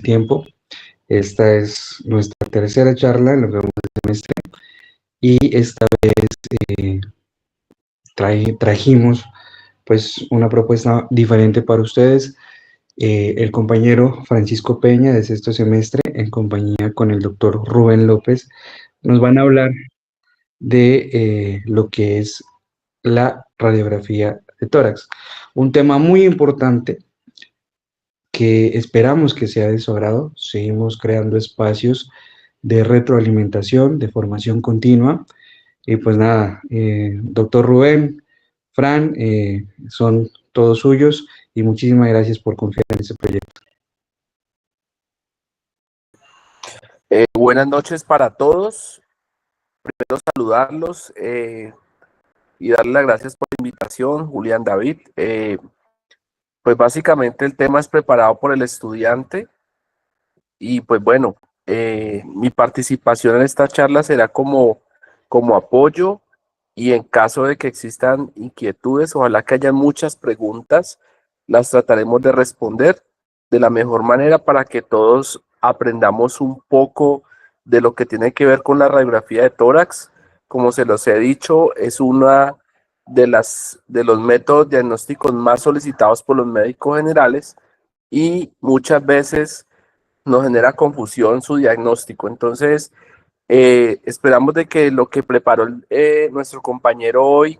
tiempo. Esta es nuestra tercera charla en lo que vamos del semestre y esta vez trajimos pues una propuesta diferente para ustedes. El compañero Francisco Peña de sexto semestre, en compañía con el doctor Rubén López, nos van a hablar de lo que es la radiografía de tórax. Un tema muy importante que esperamos que sea de su agrado. Seguimos creando espacios de retroalimentación, de formación continua. Y pues nada, doctor Rubén, Fran, son todos suyos y muchísimas gracias por confiar en este proyecto. Buenas noches para todos. Primero saludarlos y darle las gracias por la invitación, Julián, David. Pues básicamente el tema es preparado por el estudiante y pues bueno, mi participación en esta charla será como apoyo y en caso de que existan inquietudes, ojalá que haya muchas preguntas, las trataremos de responder de la mejor manera para que todos aprendamos un poco de lo que tiene que ver con la radiografía de tórax. Como se los he dicho, es una de los métodos diagnósticos más solicitados por los médicos generales y muchas veces nos genera confusión su diagnóstico. Entonces, esperamos de que lo que preparó nuestro compañero hoy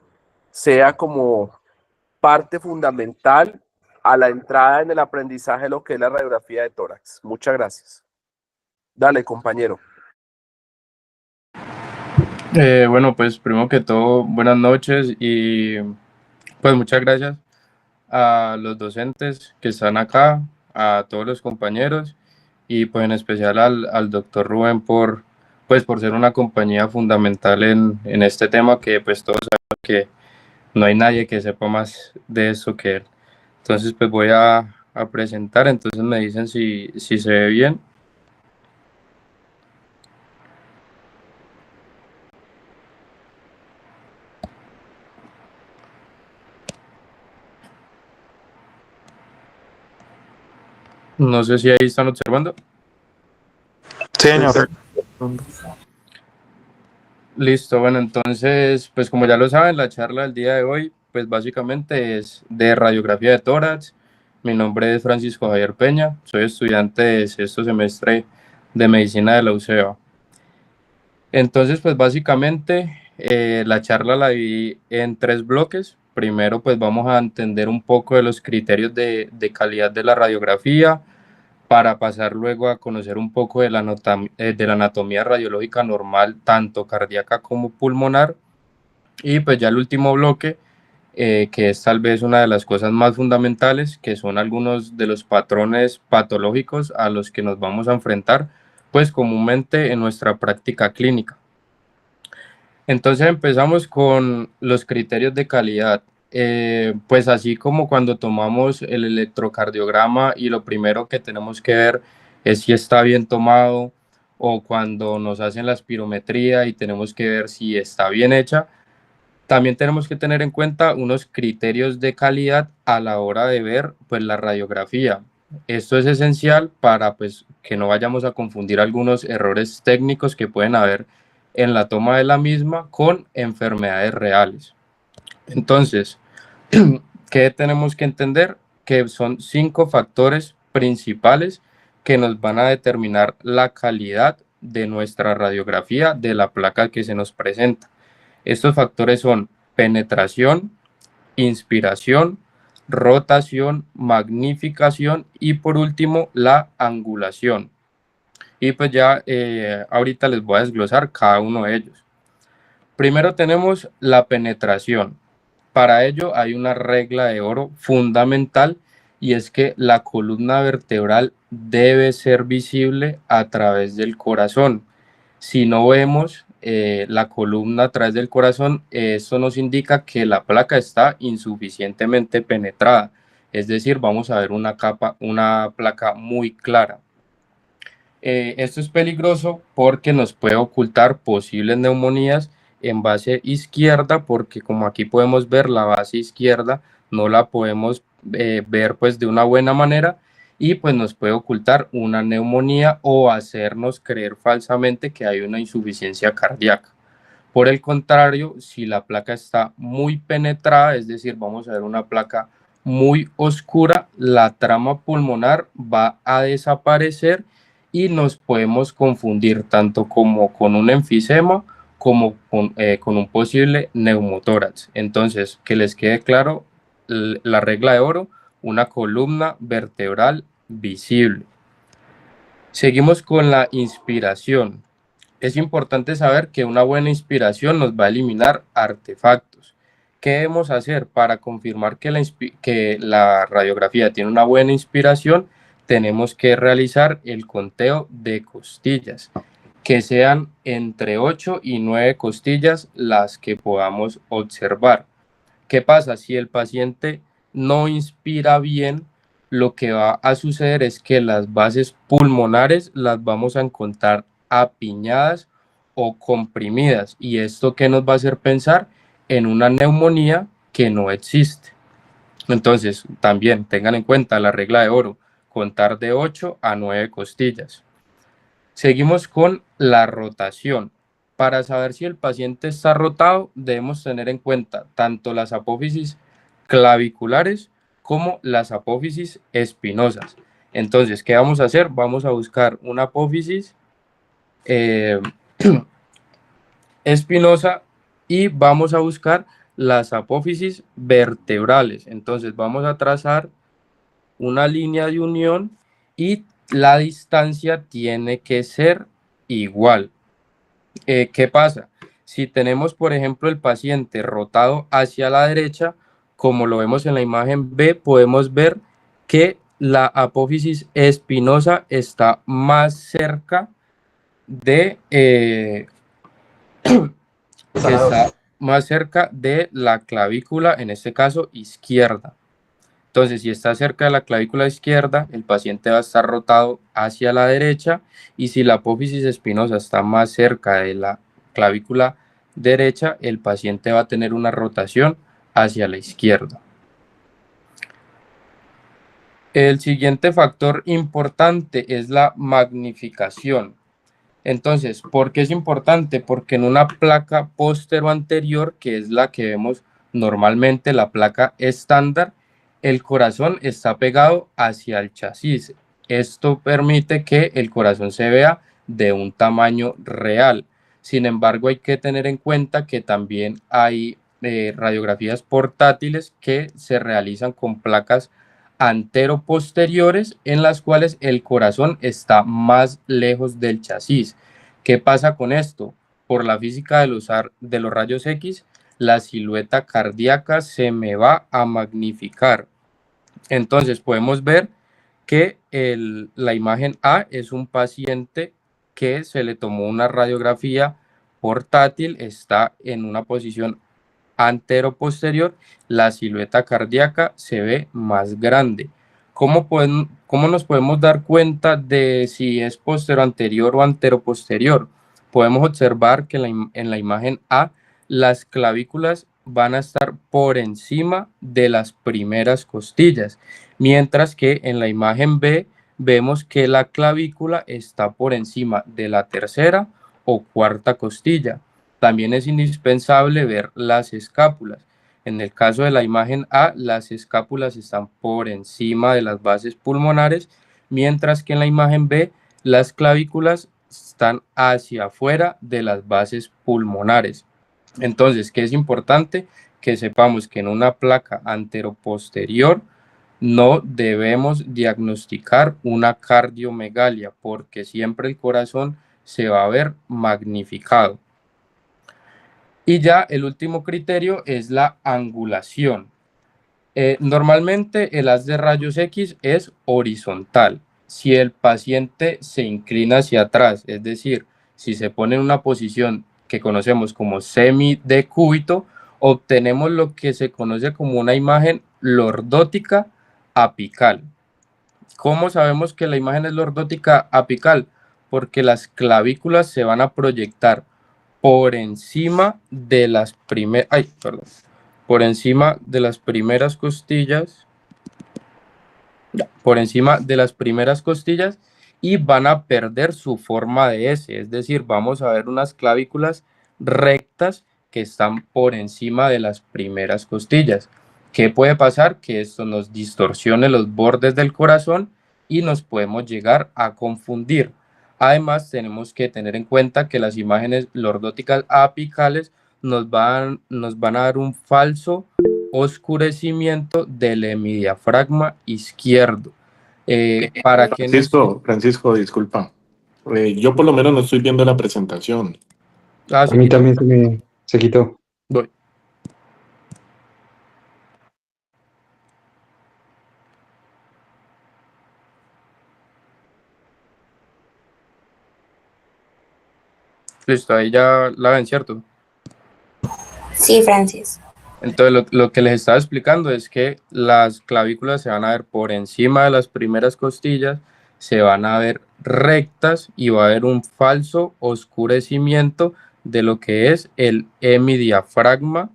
sea como parte fundamental a la entrada en el aprendizaje de lo que es la radiografía de tórax. Muchas gracias. Dale, compañero. Bueno, pues primero que todo, buenas noches y pues muchas gracias a los docentes que están acá, a todos los compañeros y pues en especial al doctor Rubén por ser una compañía fundamental en este tema que pues todos sabemos que no hay nadie que sepa más de eso que él. Entonces pues voy a presentar, entonces me dicen si se ve bien. No sé si ahí están observando. Sí, señor. Listo, bueno, entonces, pues como ya lo saben, la charla del día de hoy, pues básicamente es de radiografía de tórax. Mi nombre es Francisco Javier Peña, soy estudiante de sexto semestre de medicina de la UCEBA. Entonces, pues básicamente la charla la dividí en 3 bloques. Primero, pues vamos a entender un poco de los criterios de calidad de la radiografía, para pasar luego a conocer un poco de la anatomía radiológica normal, tanto cardíaca como pulmonar. Y pues ya el último bloque, que es tal vez una de las cosas más fundamentales, que son algunos de los patrones patológicos a los que nos vamos a enfrentar, pues comúnmente en nuestra práctica clínica. Entonces empezamos con los criterios de calidad. Pues así como cuando tomamos el electrocardiograma y lo primero que tenemos que ver es si está bien tomado, o cuando nos hacen la espirometría y tenemos que ver si está bien hecha, también tenemos que tener en cuenta unos criterios de calidad a la hora de ver pues la radiografía. Esto es esencial para pues que no vayamos a confundir algunos errores técnicos que pueden haber en la toma de la misma con enfermedades reales. Entonces, ¿qué tenemos que entender? Que son 5 factores principales que nos van a determinar la calidad de nuestra radiografía de la placa que se nos presenta. Estos factores son penetración, inspiración, rotación, magnificación y por último la angulación. Y pues ya ahorita les voy a desglosar cada uno de ellos. Primero tenemos la penetración. Para ello hay una regla de oro fundamental y es que la columna vertebral debe ser visible a través del corazón. Si no vemos la columna a través del corazón, eso nos indica que la placa está insuficientemente penetrada. Es decir, vamos a ver una placa muy clara. Esto es peligroso porque nos puede ocultar posibles neumonías en base izquierda, porque como aquí podemos ver la base izquierda no la podemos ver pues de una buena manera, y pues nos puede ocultar una neumonía o hacernos creer falsamente que hay una insuficiencia cardíaca. Por el contrario, si la placa está muy penetrada, es decir, vamos a ver una placa muy oscura, la trama pulmonar va a desaparecer y nos podemos confundir tanto como con un enfisema como con un posible neumotórax. Entonces, que les quede claro la regla de oro, una columna vertebral visible. Seguimos con la inspiración. Es importante saber que una buena inspiración nos va a eliminar artefactos. ¿Qué debemos hacer para confirmar que la radiografía tiene una buena inspiración? Tenemos que realizar el conteo de costillas, que sean entre 8 y 9 costillas las que podamos observar. ¿Qué pasa? Si el paciente no inspira bien, lo que va a suceder es que las bases pulmonares las vamos a encontrar apiñadas o comprimidas. ¿Y esto qué nos va a hacer pensar? En una neumonía que no existe. Entonces, también tengan en cuenta la regla de oro, contar de 8 a 9 costillas. Seguimos con la rotación. Para saber si el paciente está rotado, debemos tener en cuenta tanto las apófisis claviculares como las apófisis espinosas. Entonces, ¿qué vamos a hacer? Vamos a buscar una apófisis espinosa y vamos a buscar las apófisis vertebrales. Entonces, vamos a trazar una línea de unión y la distancia tiene que ser igual. ¿Qué pasa? Si tenemos, por ejemplo, el paciente rotado hacia la derecha, como lo vemos en la imagen B, podemos ver que la apófisis espinosa está más cerca de la clavícula, en este caso izquierda. Entonces, si está cerca de la clavícula izquierda, el paciente va a estar rotado hacia la derecha, y si la apófisis espinosa está más cerca de la clavícula derecha, el paciente va a tener una rotación hacia la izquierda. El siguiente factor importante es la magnificación. Entonces, ¿por qué es importante? Porque en una placa póstero-anterior, que es la que vemos normalmente, la placa estándar, el corazón está pegado hacia el chasis. Esto permite que el corazón se vea de un tamaño real. Sin embargo, hay que tener en cuenta que también hay radiografías portátiles que se realizan con placas anteroposteriores en las cuales el corazón está más lejos del chasis. ¿Qué pasa con esto? Por la física de los rayos X, la silueta cardíaca se me va a magnificar. Entonces podemos ver que la imagen A es un paciente que se le tomó una radiografía portátil, está en una posición anteroposterior, la silueta cardíaca se ve más grande. ¿Cómo nos podemos dar cuenta de si es postero anterior o anteroposterior? Podemos observar que en la imagen A las clavículas van a estar por encima de las primeras costillas, mientras que en la imagen B vemos que la clavícula está por encima de la tercera o cuarta costilla. También es indispensable ver las escápulas. En el caso de la imagen A, las escápulas están por encima de las bases pulmonares, mientras que en la imagen B, las clavículas están hacia afuera de las bases pulmonares. Entonces, ¿qué es importante? Que sepamos que en una placa anteroposterior no debemos diagnosticar una cardiomegalia, porque siempre el corazón se va a ver magnificado. Y ya el último criterio es la angulación. Normalmente el haz de rayos X es horizontal. Si el paciente se inclina hacia atrás, es decir, si se pone en una posición que conocemos como semidecúbito, obtenemos lo que se conoce como una imagen lordótica apical. ¿Cómo sabemos que la imagen es lordótica apical? Porque las clavículas se van a proyectar por encima de las por encima de las primeras costillas por encima de las primeras costillas y van a perder su forma de S, es decir, vamos a ver unas clavículas rectas que están por encima de las primeras costillas. ¿Qué puede pasar? Que esto nos distorsione los bordes del corazón y nos podemos llegar a confundir. Además, tenemos que tener en cuenta que las imágenes lordóticas apicales nos van a dar un falso oscurecimiento del hemidiafragma izquierdo. Para que Francisco, disculpa. Yo por lo menos no estoy viendo la presentación. A mí también se quitó. Voy. Listo, ahí ya la ven, ¿cierto? Sí, Francis. Entonces, lo que les estaba explicando es que las clavículas se van a ver por encima de las primeras costillas, se van a ver rectas y va a haber un falso oscurecimiento de lo que es el hemidiafragma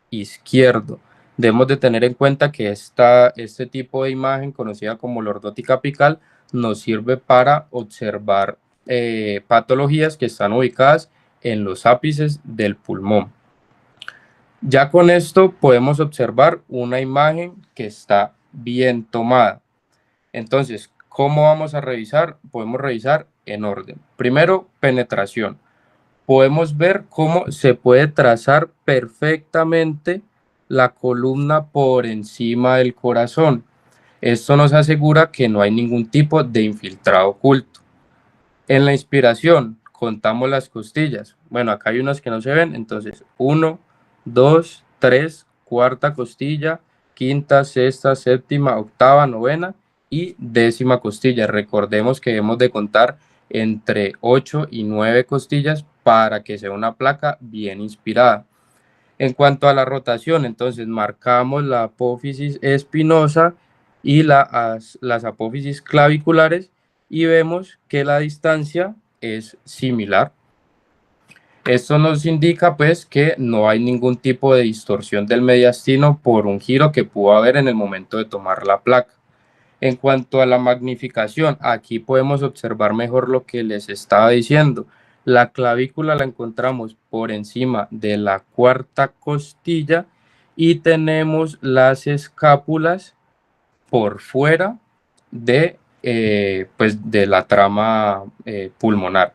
izquierdo. Debemos de tener en cuenta que este tipo de imagen, conocida como lordótica apical, nos sirve para observar patologías que están ubicadas en los ápices del pulmón. Ya con esto podemos observar una imagen que está bien tomada. Entonces, ¿cómo vamos a revisar? Podemos revisar en orden. Primero, penetración. Podemos ver cómo se puede trazar perfectamente la columna por encima del corazón. Esto nos asegura que no hay ningún tipo de infiltrado oculto. En la inspiración, contamos las costillas. Bueno, acá hay unas que no se ven, entonces 1, 2, 3, cuarta costilla, quinta, sexta, séptima, octava, novena y décima costilla. Recordemos que debemos de contar entre 8 y 9 costillas para que sea una placa bien inspirada. En cuanto a la rotación, entonces marcamos la apófisis espinosa y las apófisis claviculares y vemos que la distancia es similar. Esto nos indica pues que no hay ningún tipo de distorsión del mediastino por un giro que pudo haber en el momento de tomar la placa. En cuanto a la magnificación, aquí podemos observar mejor lo que les estaba diciendo. La clavícula la encontramos por encima de la cuarta costilla y tenemos las escápulas por fuera de, pues de la trama pulmonar.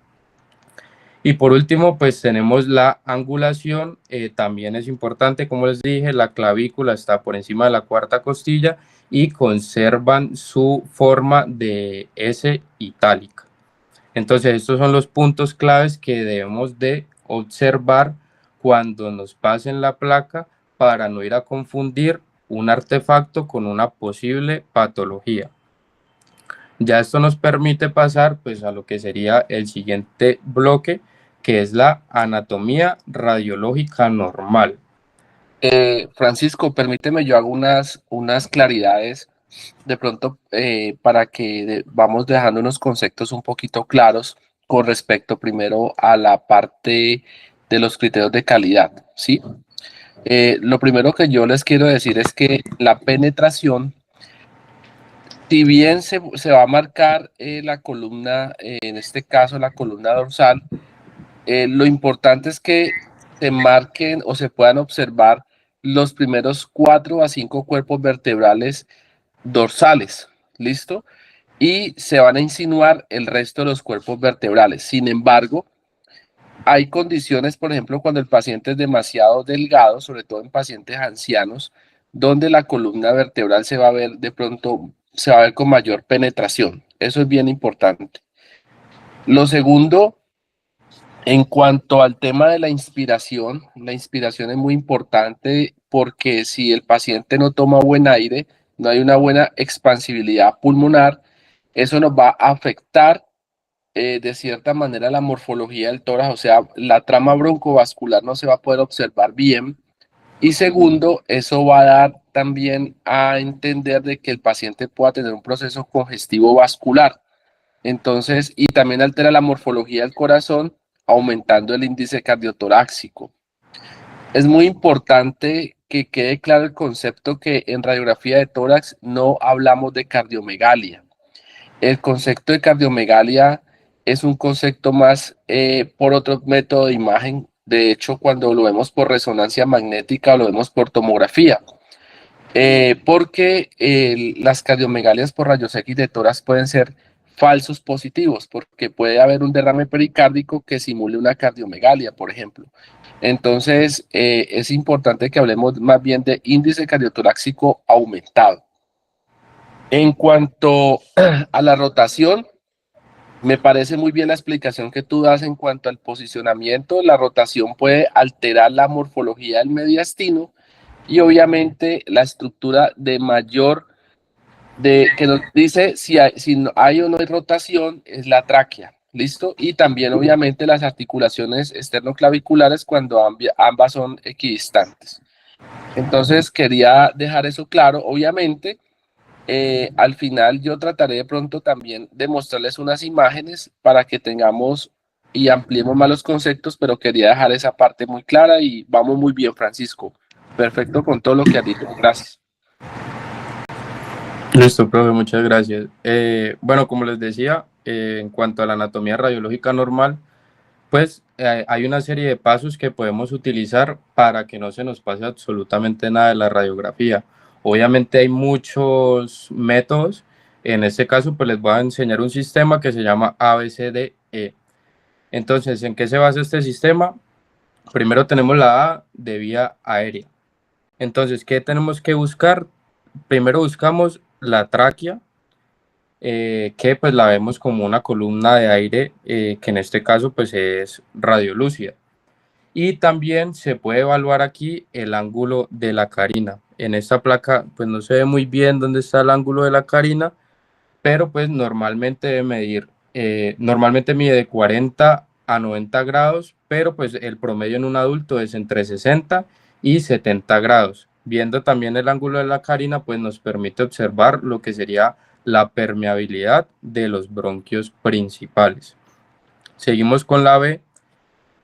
Y por último, pues tenemos la angulación, también es importante, como les dije, la clavícula está por encima de la cuarta costilla y conservan su forma de S itálica. Entonces, estos son los puntos claves que debemos de observar cuando nos pasen la placa para no ir a confundir un artefacto con una posible patología. Ya esto nos permite pasar pues a lo que sería el siguiente bloque, que es la anatomía radiológica normal. Francisco, permíteme, yo hago unas claridades de pronto para que vamos dejando unos conceptos un poquito claros con respecto primero a la parte de los criterios de calidad, ¿sí? Lo primero que yo les quiero decir es que la penetración, si bien se va a marcar la columna, en este caso la columna dorsal, lo importante es que se marquen o se puedan observar los primeros 4 a 5 cuerpos vertebrales dorsales, ¿listo? Y se van a insinuar el resto de los cuerpos vertebrales. Sin embargo, hay condiciones, por ejemplo, cuando el paciente es demasiado delgado, sobre todo en pacientes ancianos, donde la columna vertebral se va a ver de pronto, se va a ver con mayor penetración. Eso es bien importante. Lo segundo, en cuanto al tema de la inspiración es muy importante porque si el paciente no toma buen aire, no hay una buena expansibilidad pulmonar, eso nos va a afectar de cierta manera la morfología del tórax, o sea, la trama broncovascular no se va a poder observar bien. Y segundo, eso va a dar también a entender de que el paciente pueda tener un proceso congestivo vascular. Entonces, y también altera la morfología del corazón, aumentando el índice cardiotoráxico. Es muy importante que quede claro el concepto que en radiografía de tórax no hablamos de cardiomegalia. El concepto de cardiomegalia es un concepto más por otro método de imagen. De hecho, cuando lo vemos por resonancia magnética o lo vemos por tomografía. Porque las cardiomegalias por rayos X de tórax pueden ser falsos positivos, porque puede haber un derrame pericárdico que simule una cardiomegalia, por ejemplo. Entonces, es importante que hablemos más bien de índice cardiotorácico aumentado. En cuanto a la rotación, me parece muy bien la explicación que tú das en cuanto al posicionamiento. La rotación puede alterar la morfología del mediastino y obviamente la estructura de mayor, que nos dice si hay o no hay rotación, es la tráquea. ¿Listo? Y también obviamente las articulaciones esternoclaviculares cuando ambas son equidistantes. Entonces quería dejar eso claro. Obviamente, al final yo trataré de pronto también de mostrarles unas imágenes para que tengamos y ampliemos más los conceptos, pero quería dejar esa parte muy clara y vamos muy bien, Francisco. Perfecto con todo lo que has dicho. Gracias. Listo, profe, muchas gracias. Bueno, como les decía, en cuanto a la anatomía radiológica normal, pues hay una serie de pasos que podemos utilizar para que no se nos pase absolutamente nada de la radiografía. Obviamente hay muchos métodos. En este caso, pues les voy a enseñar un sistema que se llama ABCDE. Entonces, ¿en qué se basa este sistema? Primero tenemos la A de vía aérea. Entonces, ¿qué tenemos que buscar? Primero buscamos la tráquea, que pues la vemos como una columna de aire, que en este caso pues es radiolúcida. Y también se puede evaluar aquí el ángulo de la carina. En esta placa pues no se ve muy bien dónde está el ángulo de la carina, pero pues normalmente normalmente mide de 40 a 90 grados, pero pues el promedio en un adulto es entre 60 y 70 grados. Viendo también el ángulo de la carina, pues nos permite observar lo que sería la permeabilidad de los bronquios principales. Seguimos con la B,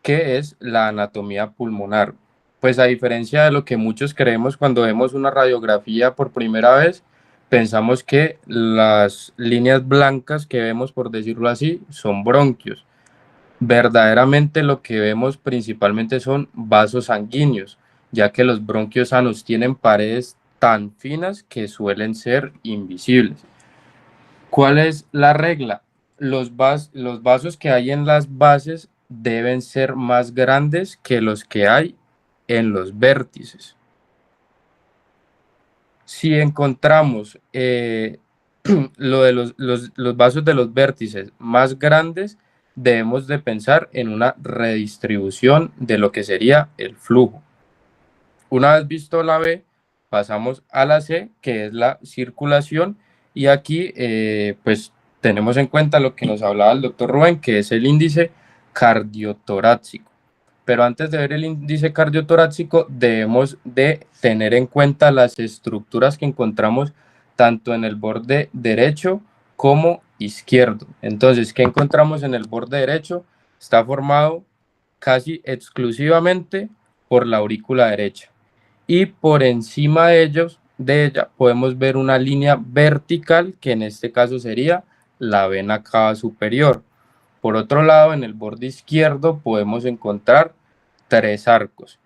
que es la anatomía pulmonar. Pues a diferencia de lo que muchos creemos cuando vemos una radiografía por primera vez, pensamos que las líneas blancas que vemos, por decirlo así, son bronquios. Verdaderamente lo que vemos principalmente son vasos sanguíneos, ya que los bronquios sanos tienen paredes tan finas que suelen ser invisibles. ¿Cuál es la regla? Los vasos que hay en las bases deben ser más grandes que los que hay en los vértices. Si encontramos lo de los vasos de los vértices más grandes, debemos de pensar en una redistribución de lo que sería el flujo. Una vez visto la B, pasamos a la C, que es la circulación, y aquí pues tenemos en cuenta lo que nos hablaba el doctor Rubén, que es el índice cardiotorácico. Pero antes de ver el índice cardiotorácico, debemos de tener en cuenta las estructuras que encontramos tanto en el borde derecho como izquierdo. Entonces, ¿qué encontramos en el borde derecho? Está formado casi exclusivamente por la aurícula derecha. Y por encima de ella podemos ver una línea vertical, que en este caso sería la vena cava superior. Por otro lado, en el borde izquierdo podemos encontrar 3 arcos.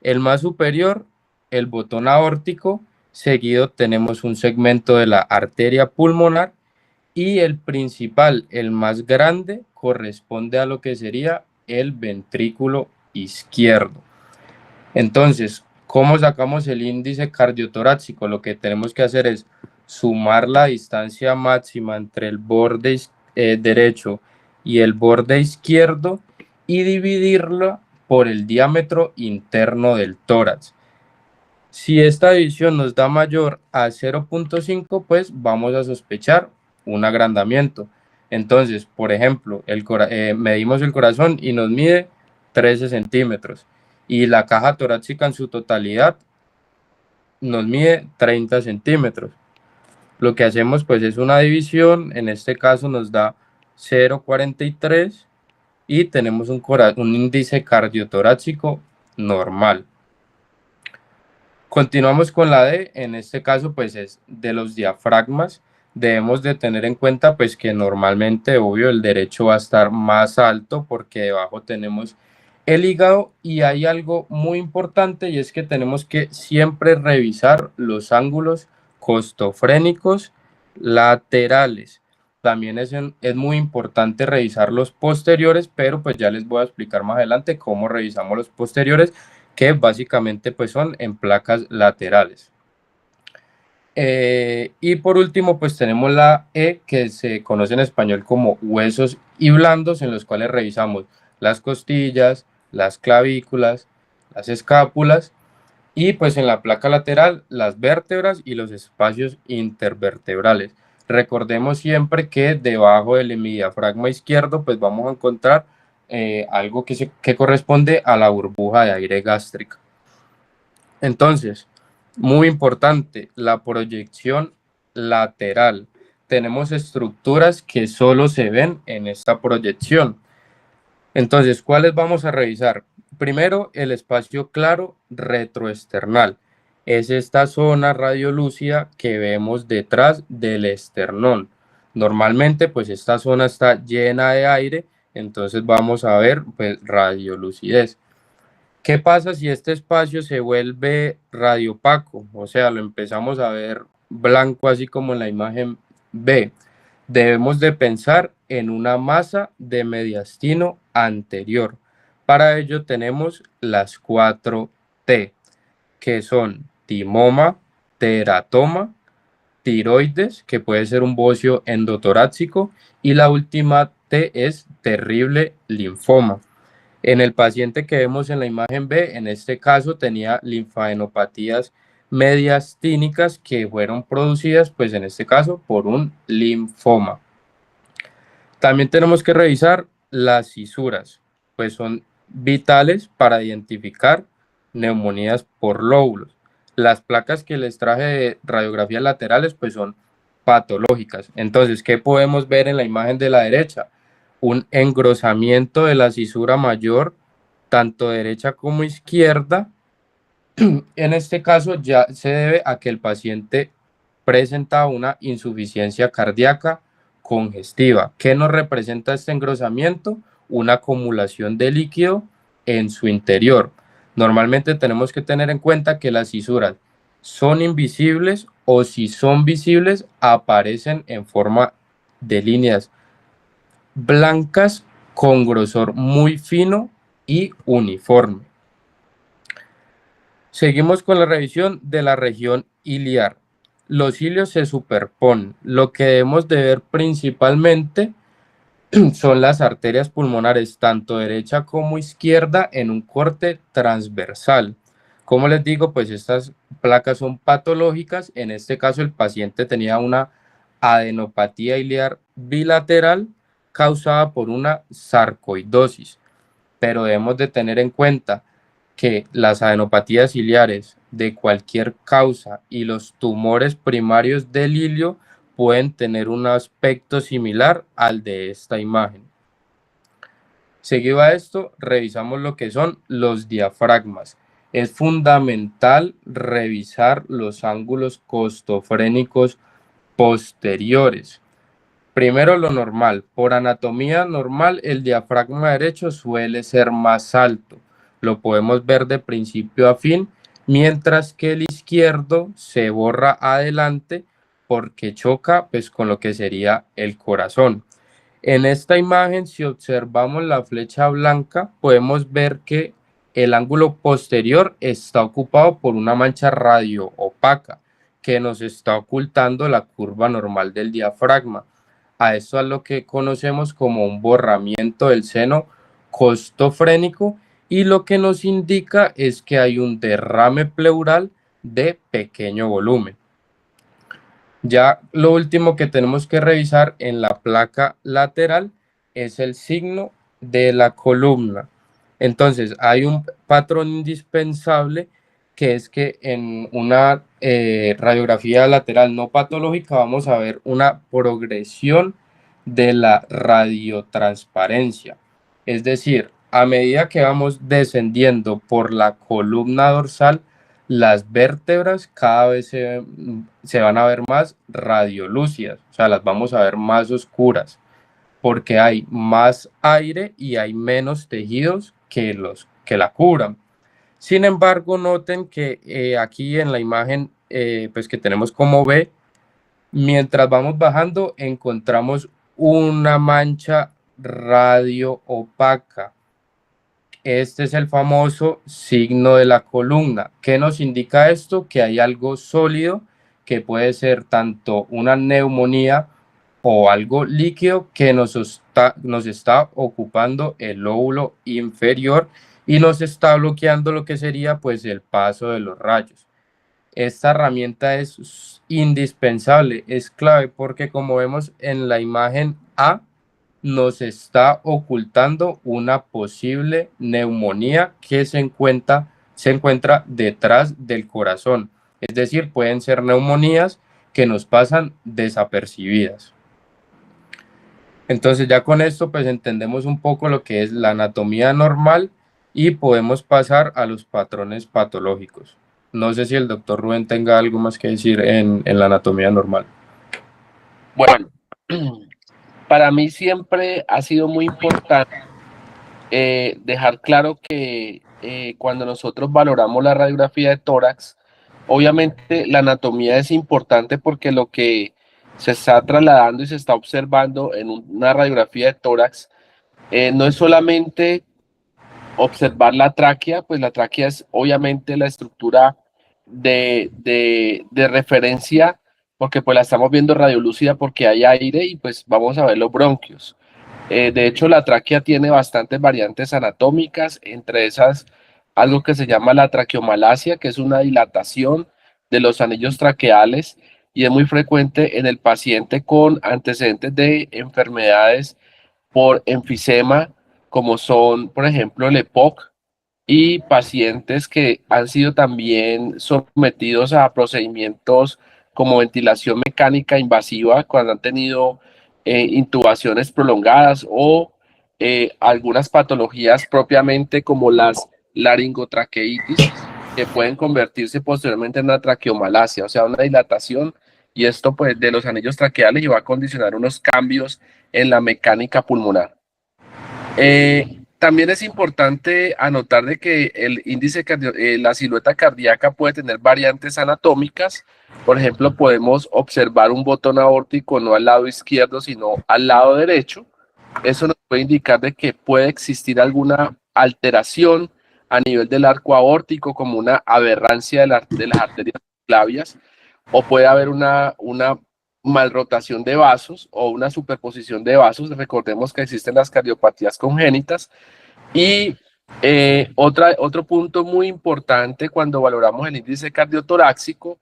El más superior, el botón aórtico, seguido tenemos un segmento de la arteria pulmonar, y el principal, el más grande, corresponde a lo que sería el ventrículo izquierdo. Entonces, ¿cómo sacamos el índice cardiotorácico? Lo que tenemos que hacer es sumar la distancia máxima entre el borde derecho y el borde izquierdo y dividirlo por el diámetro interno del tórax. Si esta división nos da mayor a 0.5, pues vamos a sospechar un agrandamiento. Entonces, por ejemplo, medimos el corazón y nos mide 13 centímetros. Y la caja torácica en su totalidad nos mide 30 centímetros. Lo que hacemos pues es una división, en este caso nos da 0.43 y tenemos un índice cardiotorácico normal. Continuamos con la D, en este caso pues es de los diafragmas. Debemos de tener en cuenta pues que normalmente, obvio, el derecho va a estar más alto porque debajo tenemos el hígado, y hay algo muy importante, y es que tenemos que siempre revisar los ángulos costofrénicos laterales. También es muy importante revisar los posteriores, pero pues ya les voy a explicar más adelante cómo revisamos los posteriores, que básicamente pues son en placas laterales. Y por último pues tenemos la E, que se conoce en español como huesos y blandos, en los cuales revisamos las costillas, las clavículas, las escápulas, y pues en la placa lateral las vértebras y los espacios intervertebrales. Recordemos siempre que debajo del hemidiafragma izquierdo pues vamos a encontrar algo que corresponde a la burbuja de aire gástrica. Entonces, muy importante, la proyección lateral. Tenemos estructuras que solo se ven en esta proyección. Entonces, ¿cuáles vamos a revisar? Primero, el espacio claro retroesternal. Es esta zona radiolúcida que vemos detrás del esternón. Normalmente, pues esta zona está llena de aire, entonces vamos a ver pues radiolucidez. ¿Qué pasa si este espacio se vuelve radiopaco? O sea, lo empezamos a ver blanco, así como en la imagen B. Debemos de pensar en una masa de mediastino anterior. Para ello tenemos las 4 T, que son timoma, teratoma, tiroides, que puede ser un bocio endotorácico, y la última T es terrible linfoma. En el paciente que vemos en la imagen B, en este caso tenía linfadenopatías mediastínicas que fueron producidas, pues en este caso, por un linfoma. También tenemos que revisar las cisuras, pues son vitales para identificar neumonías por lóbulos. Las placas que les traje de radiografías laterales, pues son patológicas. Entonces, ¿qué podemos ver en la imagen de la derecha? Un engrosamiento de la cisura mayor, tanto derecha como izquierda. En este caso ya se debe a que el paciente presenta una insuficiencia cardíaca congestiva. ¿Qué nos representa este engrosamiento? Una acumulación de líquido en su interior. Normalmente tenemos que tener en cuenta que las cisuras son invisibles, o si son visibles aparecen en forma de líneas blancas con grosor muy fino y uniforme. Seguimos con la revisión de la región iliar. Los ilios se superponen. Lo que debemos de ver principalmente son las arterias pulmonares, tanto derecha como izquierda, en un corte transversal. Como les digo, pues estas placas son patológicas. En este caso el paciente tenía una adenopatía iliar bilateral causada por una sarcoidosis, pero debemos de tener en cuenta que las adenopatías ciliares de cualquier causa y los tumores primarios del ilio pueden tener un aspecto similar al de esta imagen. Seguido a esto, revisamos lo que son los diafragmas. Es fundamental revisar los ángulos costofrénicos posteriores. Primero, lo normal. Por anatomía normal, el diafragma derecho suele ser más alto. Lo podemos ver de principio a fin, mientras que el izquierdo se borra adelante porque choca pues con lo que sería el corazón. En esta imagen, si observamos la flecha blanca, podemos ver que el ángulo posterior está ocupado por una mancha radio opaca que nos está ocultando la curva normal del diafragma. A esto es lo que conocemos como un borramiento del seno costofrénico, y lo que nos indica es que hay un derrame pleural de pequeño volumen. Ya lo último que tenemos que revisar en la placa lateral es el signo de la columna. Entonces, hay un patrón indispensable, que es que en una radiografía lateral no patológica vamos a ver una progresión de la radiotransparencia. Es decir, a medida que vamos descendiendo por la columna dorsal, las vértebras cada vez se van a ver más radiolúcidas, o sea, las vamos a ver más oscuras, porque hay más aire y hay menos tejidos que la cubran. Sin embargo, noten que aquí en la imagen pues que tenemos como B, mientras vamos bajando encontramos una mancha radio opaca. Este es el famoso signo de la columna. ¿Qué nos indica esto? Que hay algo sólido, que puede ser tanto una neumonía o algo líquido que nos está ocupando el lóbulo inferior y nos está bloqueando lo que sería pues el paso de los rayos. Esta herramienta es indispensable, es clave, porque como vemos en la imagen A, nos está ocultando una posible neumonía que se encuentra detrás del corazón. Es decir, pueden ser neumonías que nos pasan desapercibidas. Entonces ya con esto pues entendemos un poco lo que es la anatomía normal y podemos pasar a los patrones patológicos. No sé si el doctor Rubén tenga algo más que decir en la anatomía normal. Bueno, para mí siempre ha sido muy importante dejar claro que cuando nosotros valoramos la radiografía de tórax, obviamente la anatomía es importante porque lo que se está trasladando y se está observando en una radiografía de tórax no es solamente observar la tráquea, pues la tráquea es obviamente la estructura de referencia, porque pues la estamos viendo radiolúcida porque hay aire y pues vamos a ver los bronquios. De hecho, la tráquea tiene bastantes variantes anatómicas, entre esas algo que se llama la traqueomalacia, que es una dilatación de los anillos traqueales y es muy frecuente en el paciente con antecedentes de enfermedades por enfisema, como son, por ejemplo, el EPOC, y pacientes que han sido también sometidos a procedimientos como ventilación mecánica invasiva cuando han tenido intubaciones prolongadas o algunas patologías propiamente como las laringotraqueitis que pueden convertirse posteriormente en una traqueomalacia, o sea, una dilatación, y esto pues de los anillos traqueales y va a condicionar unos cambios en la mecánica pulmonar. También es importante anotar de que el índice la silueta cardíaca puede tener variantes anatómicas. Por ejemplo, podemos observar un botón aórtico no al lado izquierdo, sino al lado derecho. Eso nos puede indicar de que puede existir alguna alteración a nivel del arco aórtico, como una aberrancia de las arterias clavias, o puede haber una malrotación de vasos o una superposición de vasos. Recordemos que existen las cardiopatías congénitas. Y otro punto muy importante cuando valoramos el índice cardiotorácico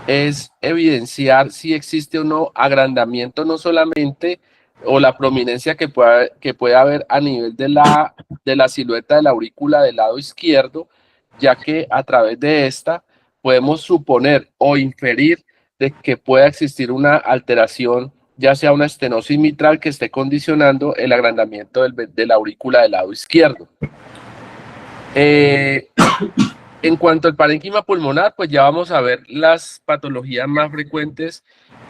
es evidenciar si existe o no agrandamiento, no solamente o la prominencia que puede haber a nivel de la silueta de la aurícula del lado izquierdo, ya que a través de esta podemos suponer o inferir de que pueda existir una alteración, ya sea una estenosis mitral que esté condicionando el agrandamiento de la aurícula del lado izquierdo. En cuanto al parénquima pulmonar, pues ya vamos a ver las patologías más frecuentes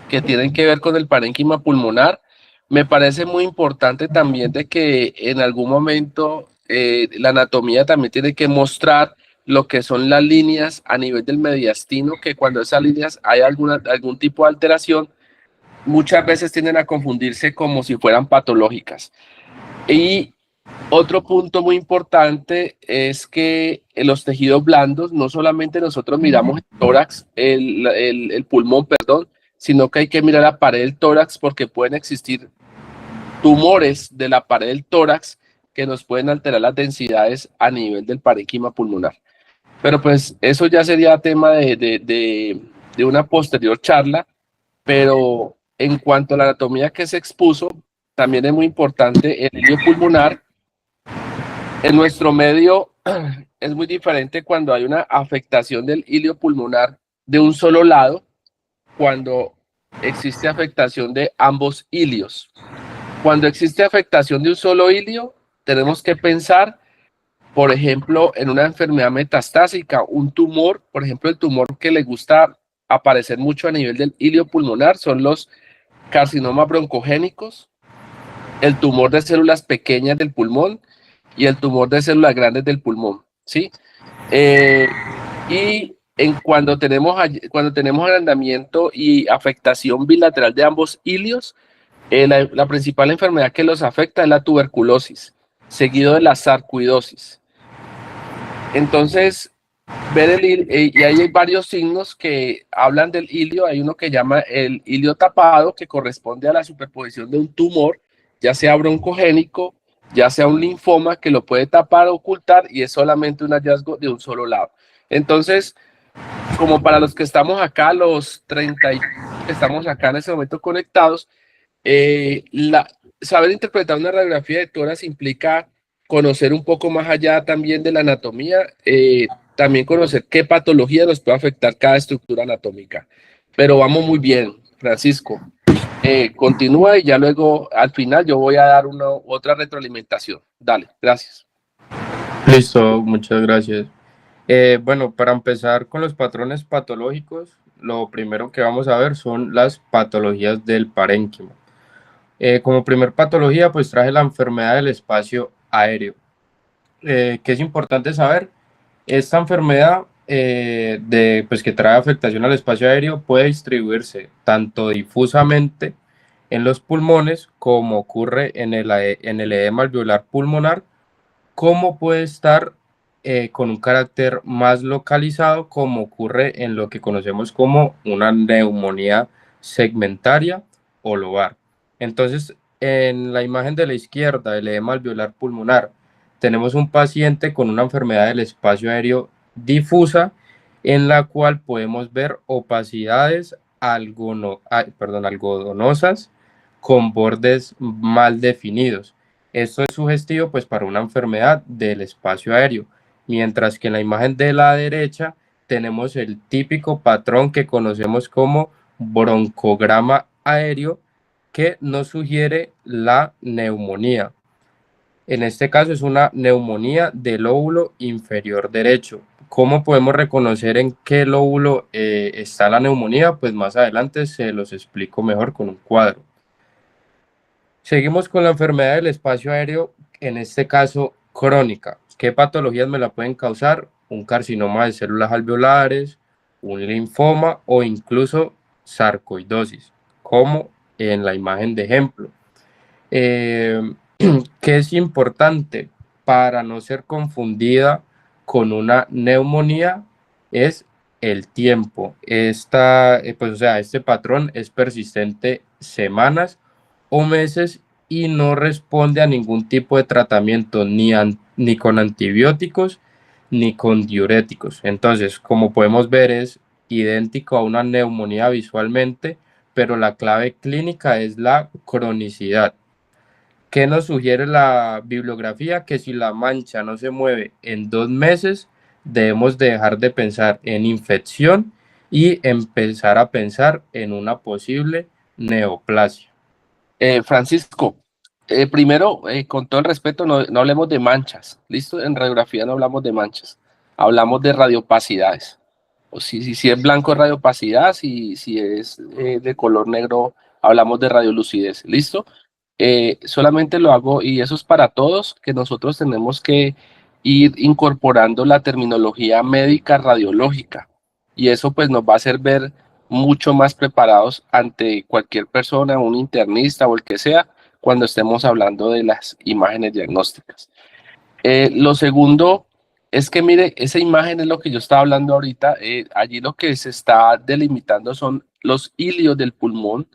que tienen que ver con el parénquima pulmonar. Me parece muy importante también de que en algún momento la anatomía también tiene que mostrar lo que son las líneas a nivel del mediastino, que cuando esas líneas hay algún tipo de alteración, muchas veces tienden a confundirse como si fueran patológicas. Y otro punto muy importante es que en los tejidos blandos, no solamente nosotros miramos el tórax, el pulmón, perdón, sino que hay que mirar la pared del tórax porque pueden existir tumores de la pared del tórax que nos pueden alterar las densidades a nivel del parénquima pulmonar. Pero pues eso ya sería tema de una posterior charla, pero en cuanto a la anatomía que se expuso, también es muy importante el ilio pulmonar. En nuestro medio es muy diferente cuando hay una afectación del ilio pulmonar de un solo lado, cuando existe afectación de ambos ilios. Cuando existe afectación de un solo ilio, tenemos que pensar por ejemplo, en una enfermedad metastásica, un tumor, por ejemplo, el tumor que le gusta aparecer mucho a nivel del hilio pulmonar son los carcinomas broncogénicos, el tumor de células pequeñas del pulmón y el tumor de células grandes del pulmón, ¿sí? Y cuando tenemos agrandamiento y afectación bilateral de ambos hilios, la principal enfermedad que los afecta es la tuberculosis, seguido de la sarcoidosis. Entonces, y ahí hay varios signos que hablan del hilio. Hay uno que llama el hilio tapado, que corresponde a la superposición de un tumor, ya sea broncogénico, ya sea un linfoma que lo puede tapar o ocultar, y es solamente un hallazgo de un solo lado. Entonces, como para los que estamos acá, los 30 que estamos acá en este momento conectados, saber interpretar una radiografía de tórax implica conocer un poco más allá también de la anatomía, también conocer qué patología nos puede afectar cada estructura anatómica. Pero vamos muy bien, Francisco. Continúa y ya luego al final yo voy a dar otra retroalimentación. Dale, gracias. Listo, muchas gracias. Bueno, para empezar con los patrones patológicos, lo primero que vamos a ver son las patologías del parénquima. Como primer patología, pues traje la enfermedad del espacio aéreo. Que es importante saber, esta enfermedad pues que trae afectación al espacio aéreo puede distribuirse tanto difusamente en los pulmones, como ocurre en el edema alveolar pulmonar, como puede estar con un carácter más localizado, como ocurre en lo que conocemos como una neumonía segmentaria o lobar. Entonces, en la imagen de la izquierda, el edema alveolar pulmonar, tenemos un paciente con una enfermedad del espacio aéreo difusa, en la cual podemos ver opacidades algodonosas con bordes mal definidos. Esto es sugestivo pues para una enfermedad del espacio aéreo, mientras que en la imagen de la derecha tenemos el típico patrón que conocemos como broncograma aéreo, que nos sugiere la neumonía. En este caso es una neumonía del lóbulo inferior derecho. ¿Cómo podemos reconocer en qué lóbulo está la neumonía? Pues más adelante se los explico mejor con un cuadro. Seguimos con la enfermedad del espacio aéreo, en este caso crónica. ¿Qué patologías me la pueden causar? Un carcinoma de células alveolares, un linfoma o incluso sarcoidosis, como en la imagen de ejemplo. ¿Qué es importante para no ser confundida con una neumonía? Es el tiempo. Este patrón es persistente semanas o meses y no responde a ningún tipo de tratamiento, ni con antibióticos ni con diuréticos. Entonces, como podemos ver, es idéntico a una neumonía visualmente, pero la clave clínica es la cronicidad. ¿Qué nos sugiere la bibliografía? Que si la mancha no se mueve en 2 meses, debemos dejar de pensar en infección y empezar a pensar en una posible neoplasia. Francisco, primero, con todo el respeto, no hablemos de manchas, ¿listo? En radiografía no hablamos de manchas, hablamos de radiopacidades. O si es blanco es radiopacidad, si es de color negro hablamos de radiolucidez, ¿listo? Solamente lo hago, y eso es para todos, que nosotros tenemos que ir incorporando la terminología médica radiológica, y eso pues nos va a hacer ver mucho más preparados ante cualquier persona, un internista o el que sea, cuando estemos hablando de las imágenes diagnósticas. Lo segundo es que mire, esa imagen es lo que yo estaba hablando ahorita. Allí lo que se está delimitando son los hilios del pulmón,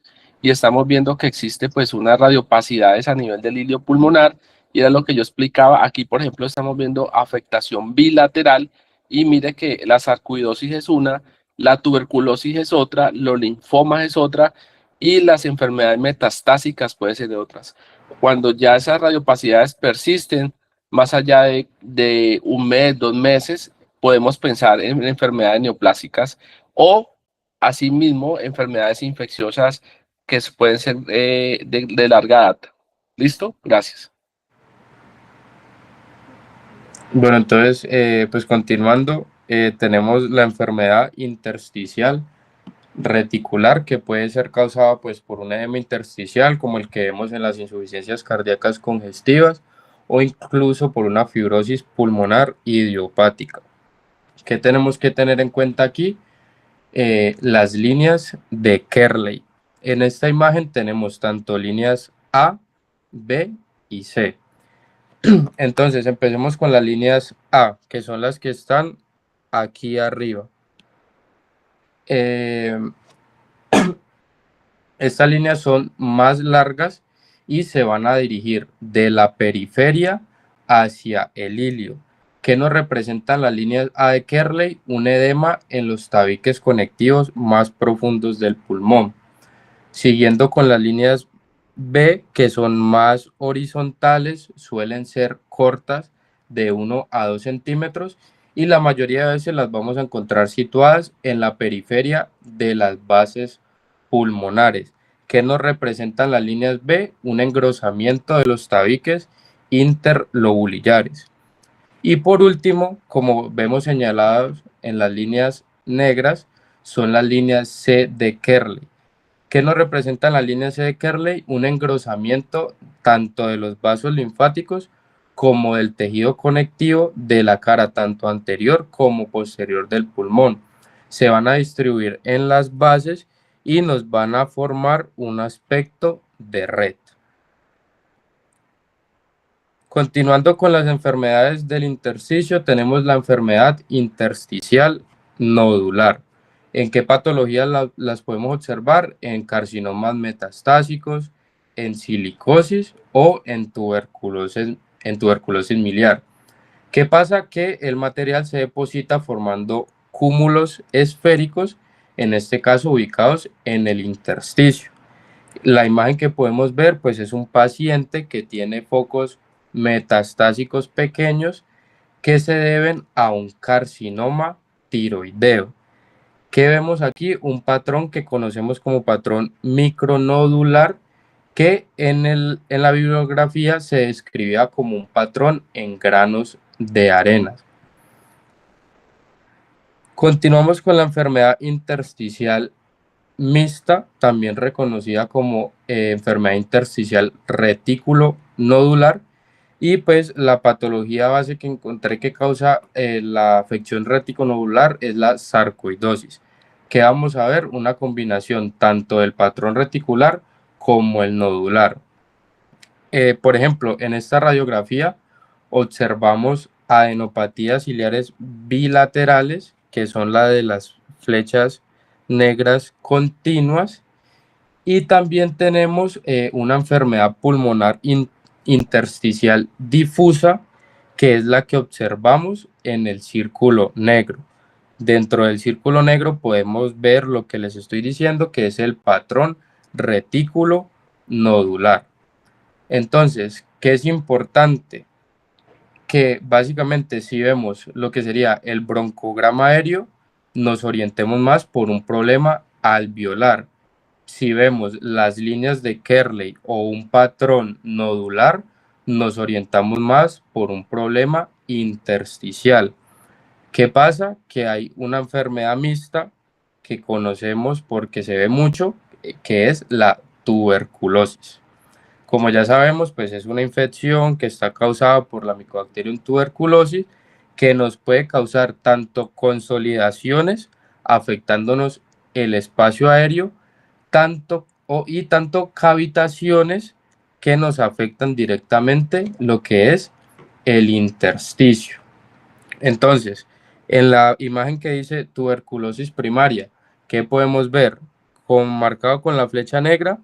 y estamos viendo que existe pues unas radiopacidades a nivel del hilio pulmonar, y era lo que yo explicaba. Aquí, por ejemplo, estamos viendo afectación bilateral, y mire que la sarcoidosis es una, la tuberculosis es otra, los linfomas es otra, y las enfermedades metastásicas pueden ser de otras. Cuando ya esas radiopacidades persisten más allá de un mes, 2 meses, podemos pensar en enfermedades neoplásicas o asimismo enfermedades infecciosas que pueden ser de larga data. ¿Listo? Gracias. Bueno, entonces, pues continuando, tenemos la enfermedad intersticial reticular, que puede ser causada pues por un edema intersticial, como el que vemos en las insuficiencias cardíacas congestivas, o incluso por una fibrosis pulmonar idiopática. ¿Qué tenemos que tener en cuenta aquí? Las líneas de Kerley. En esta imagen tenemos tanto líneas A, B y C. Entonces, empecemos con las líneas A, que son las que están aquí arriba. Estas líneas son más largas y se van a dirigir de la periferia hacia el ilio. ¿Qué nos representan las líneas A de Kerley? Un edema en los tabiques conectivos más profundos del pulmón. Siguiendo con las líneas B, que son más horizontales, suelen ser cortas de 1 a 2 centímetros y la mayoría de veces las vamos a encontrar situadas en la periferia de las bases pulmonares. ¿Qué nos representan las líneas B? Un engrosamiento de los tabiques interlobulares. Y por último, como vemos señalados en las líneas negras, son las líneas C de Kerley. ¿Qué nos representan las líneas C de Kerley? Un engrosamiento tanto de los vasos linfáticos como del tejido conectivo de la cara, tanto anterior como posterior del pulmón. Se van a distribuir en las bases y nos van a formar un aspecto de red. Continuando con las enfermedades del intersticio, tenemos la enfermedad intersticial nodular. ¿En qué patologías las podemos observar? En carcinomas metastásicos, en silicosis o en tuberculosis miliar. ¿Qué pasa? Que el material se deposita formando cúmulos esféricos, en este caso ubicados en el intersticio. La imagen que podemos ver pues es un paciente que tiene focos metastásicos pequeños que se deben a un carcinoma tiroideo. ¿Qué vemos aquí? Un patrón que conocemos como patrón micronodular, que en la bibliografía se describía como un patrón en granos de arena. Continuamos con la enfermedad intersticial mixta, también reconocida como enfermedad intersticial retículo nodular, y pues la patología base que encontré que causa la afección reticulonodular es la sarcoidosis, que vamos a ver una combinación tanto del patrón reticular como el nodular. Por ejemplo, en esta radiografía observamos adenopatías ciliares bilaterales, que son la de las flechas negras continuas, y también tenemos una enfermedad pulmonar intersticial difusa, que es la que observamos en el círculo negro. Dentro del círculo negro podemos ver lo que les estoy diciendo, que es el patrón retículo nodular. Entonces, ¿qué es importante? Que básicamente si vemos lo que sería el broncograma aéreo, nos orientemos más por un problema alveolar. Si vemos las líneas de Kerley o un patrón nodular, nos orientamos más por un problema intersticial. ¿Qué pasa? Que hay una enfermedad mixta que conocemos porque se ve mucho, que es la tuberculosis. Como ya sabemos, pues es una infección que está causada por la Mycobacterium tuberculosis, que nos puede causar tanto consolidaciones, afectándonos el espacio aéreo, tanto cavitaciones que nos afectan directamente lo que es el intersticio. Entonces, en la imagen que dice tuberculosis primaria, ¿qué podemos ver? Marcado con la flecha negra,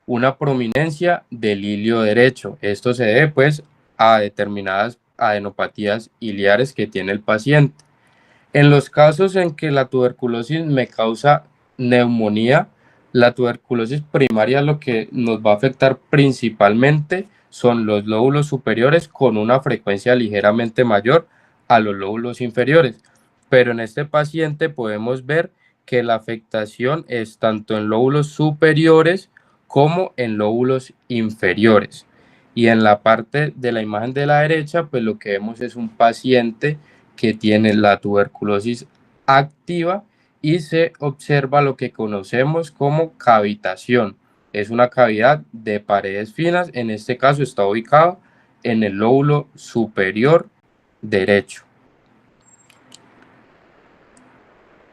una prominencia del ilio derecho. Esto se debe pues a determinadas adenopatías iliares que tiene el paciente. En los casos en que la tuberculosis me causa neumonía, la tuberculosis primaria lo que nos va a afectar principalmente son los lóbulos superiores con una frecuencia ligeramente mayor a los lóbulos inferiores. Pero en este paciente podemos ver que la afectación es tanto en lóbulos superiores como en lóbulos inferiores. Y en la parte de la imagen de la derecha, pues lo que vemos es un paciente que tiene la tuberculosis activa y se observa lo que conocemos como cavitación. Es una cavidad de paredes finas, en este caso está ubicado en el lóbulo superior derecho.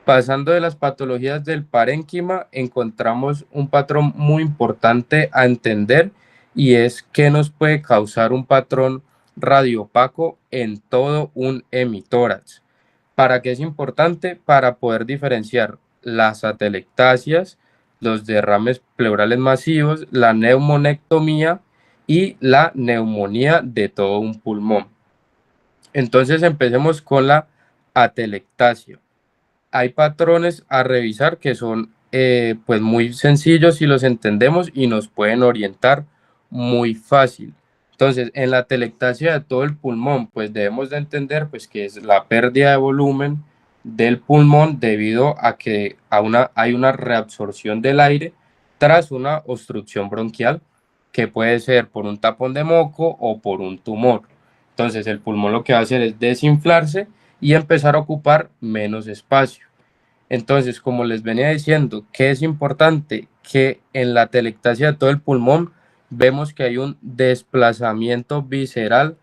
Pasando de las patologías del parénquima, encontramos un patrón muy importante a entender y es que nos puede causar un patrón radioopaco en todo un hemitórax. ¿Para qué es importante? Para poder diferenciar las atelectasias, los derrames pleurales masivos, la neumonectomía y la neumonía de todo un pulmón. Entonces empecemos con la atelectasia. Hay patrones a revisar que son pues muy sencillos si los entendemos y nos pueden orientar muy fácil. Entonces, en la atelectasia de todo el pulmón, pues debemos de entender pues que es la pérdida de volumen del pulmón debido a que hay una reabsorción del aire tras una obstrucción bronquial que puede ser por un tapón de moco o por un tumor. Entonces, el pulmón lo que va a hacer es desinflarse y empezar a ocupar menos espacio. Entonces, como les venía diciendo, ¿qué es importante? Que en la atelectasia de todo el pulmón vemos que hay un desplazamiento visceral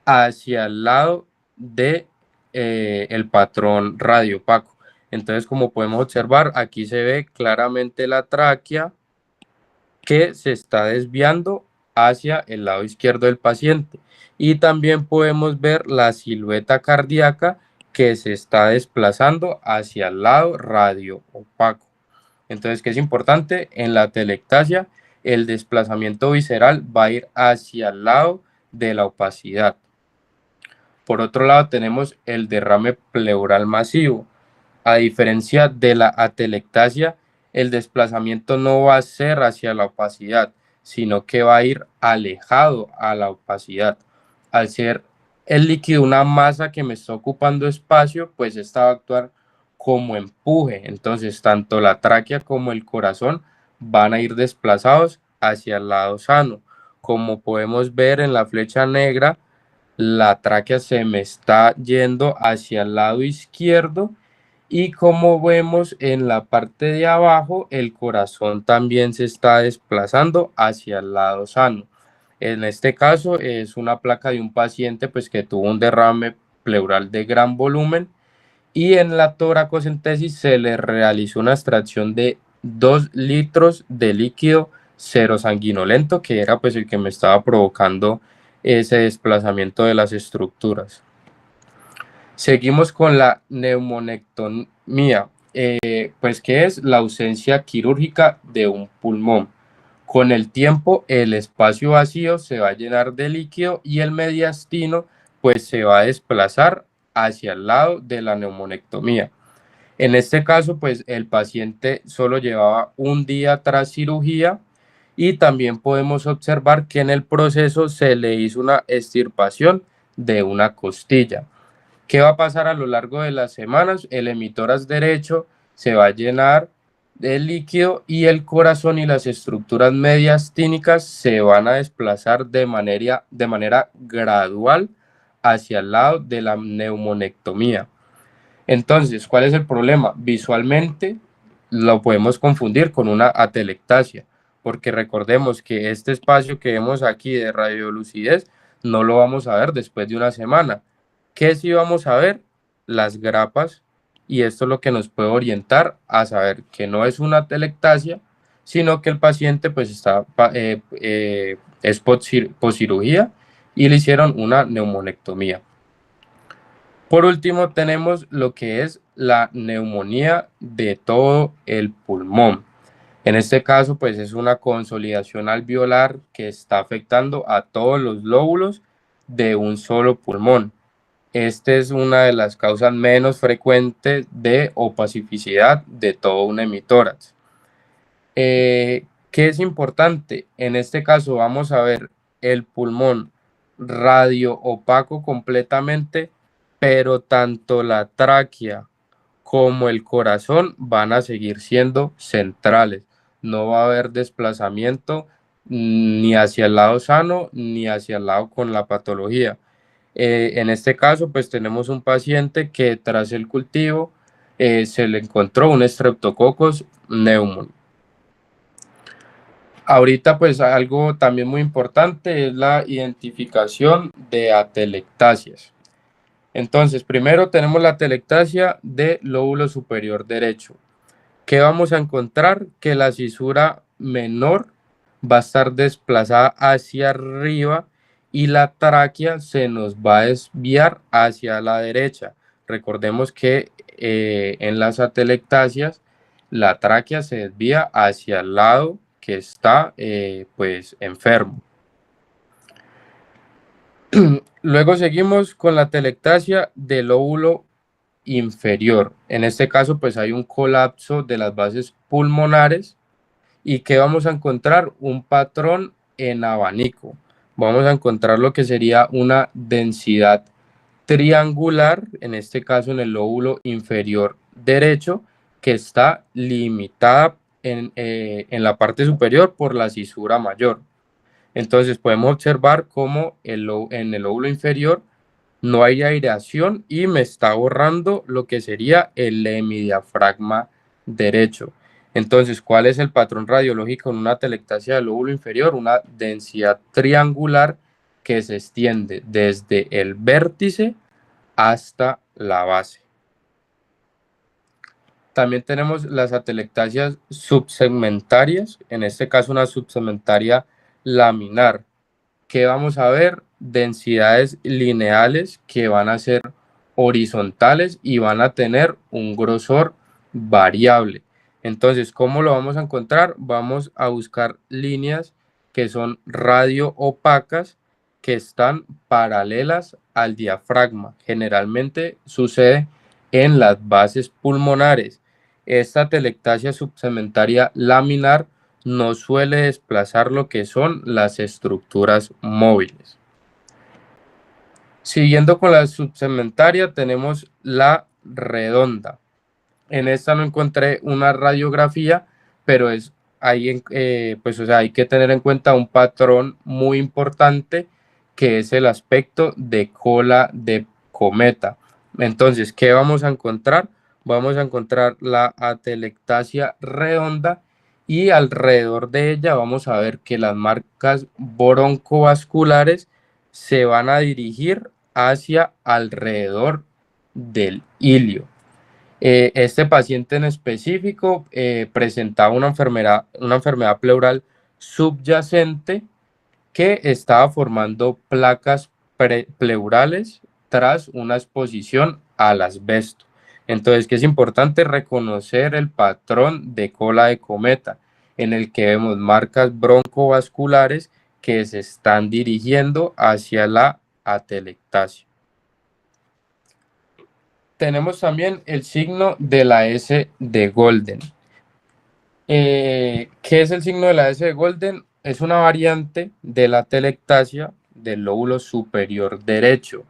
hacia el lado de el patrón radioopaco. Entonces, como podemos observar, aquí se ve claramente la tráquea que se está desviando hacia el lado izquierdo del paciente. Y también podemos ver la silueta cardíaca que se está desplazando hacia el lado radioopaco. Entonces, ¿qué es importante? En la atelectasia, el desplazamiento visceral va a ir hacia el lado de la opacidad. Por otro lado, tenemos el derrame pleural masivo. A diferencia de la atelectasia, el desplazamiento no va a ser hacia la opacidad, sino que va a ir alejado a la opacidad. Al ser el líquido una masa que me está ocupando espacio, pues esta va a actuar como empuje. Entonces, tanto la tráquea como el corazón van a ir desplazados hacia el lado sano. Como podemos ver en la flecha negra, la tráquea se me está yendo hacia el lado izquierdo y como vemos en la parte de abajo, el corazón también se está desplazando hacia el lado sano. En este caso es una placa de un paciente pues, que tuvo un derrame pleural de gran volumen y en la toracocentesis se le realizó una extracción de 2 litros de líquido serosanguinolento, que era pues el que me estaba provocando ese desplazamiento de las estructuras. Seguimos con la neumonectomía, pues que es la ausencia quirúrgica de un pulmón. Con el tiempo el espacio vacío se va a llenar de líquido y el mediastino pues se va a desplazar hacia el lado de la neumonectomía. En este caso pues el paciente solo llevaba un día tras cirugía y también podemos observar que en el proceso se le hizo una extirpación de una costilla. ¿Qué va a pasar a lo largo de las semanas? El hemitórax derecho se va a llenar de líquido y el corazón y las estructuras mediastínicas se van a desplazar de manera gradual hacia el lado de la neumonectomía. Entonces, ¿cuál es el problema? Visualmente lo podemos confundir con una atelectasia, porque recordemos que este espacio que vemos aquí de radiolucidez no lo vamos a ver después de una semana. ¿Qué sí vamos a ver? Las grapas, y esto es lo que nos puede orientar a saber que no es una atelectasia, sino que el paciente pues es poscirugía y le hicieron una neumonectomía. Por último, tenemos lo que es la neumonía de todo el pulmón. En este caso, pues es una consolidación alveolar que está afectando a todos los lóbulos de un solo pulmón. Esta es una de las causas menos frecuentes de opacificidad de todo un hemitórax. ¿Qué es importante? En este caso vamos a ver el pulmón radioopaco completamente, pero tanto la tráquea como el corazón van a seguir siendo centrales. No va a haber desplazamiento ni hacia el lado sano ni hacia el lado con la patología. En este caso, pues tenemos un paciente que tras el cultivo se le encontró un Streptococcus pneumoniae. Ahorita, pues algo también muy importante es la identificación de atelectasias. Entonces, primero tenemos la atelectasia del lóbulo superior derecho. ¿Qué vamos a encontrar? Que la cisura menor va a estar desplazada hacia arriba y la tráquea se nos va a desviar hacia la derecha. Recordemos que en las atelectasias la tráquea se desvía hacia el lado que está pues enfermo. Luego seguimos con la atelectasia del lóbulo inferior. En este caso pues hay un colapso de las vasos pulmonares. ¿Y qué vamos a encontrar? Un patrón en abanico. Vamos a encontrar lo que sería una densidad triangular, en este caso en el lóbulo inferior derecho, que está limitada en la parte superior por la cisura mayor. Entonces podemos observar cómo en el lóbulo inferior no hay aireación y me está borrando lo que sería el hemidiafragma derecho. Entonces, ¿cuál es el patrón radiológico en una atelectasia del lóbulo inferior? Una densidad triangular que se extiende desde el vértice hasta la base. También tenemos las atelectasias subsegmentarias, en este caso una subsegmentaria laminar, que vamos a ver densidades lineales que van a ser horizontales y van a tener un grosor variable. Entonces, ¿cómo lo vamos a encontrar? Vamos a buscar líneas que son radio opacas, que están paralelas al diafragma. Generalmente sucede en las bases pulmonares. Esta atelectasia subsegmentaria laminar no suele desplazar lo que son las estructuras móviles. Siguiendo con la subsegmentaria tenemos la redonda. En esta no encontré una radiografía, pero hay que tener en cuenta un patrón muy importante que es el aspecto de cola de cometa. Entonces, ¿qué vamos a encontrar? Vamos a encontrar la atelectasia redonda y alrededor de ella vamos a ver que las marcas broncovasculares se van a dirigir hacia alrededor del ilio. Este paciente en específico presentaba una enfermedad pleural subyacente que estaba formando placas pleurales tras una exposición al asbesto. Entonces, que es importante reconocer el patrón de cola de cometa, en el que vemos marcas broncovasculares que se están dirigiendo hacia la atelectasia. Tenemos también el signo de la S de Golden. ¿Qué es el signo de la S de Golden? Es una variante de la atelectasia del lóbulo superior derecho,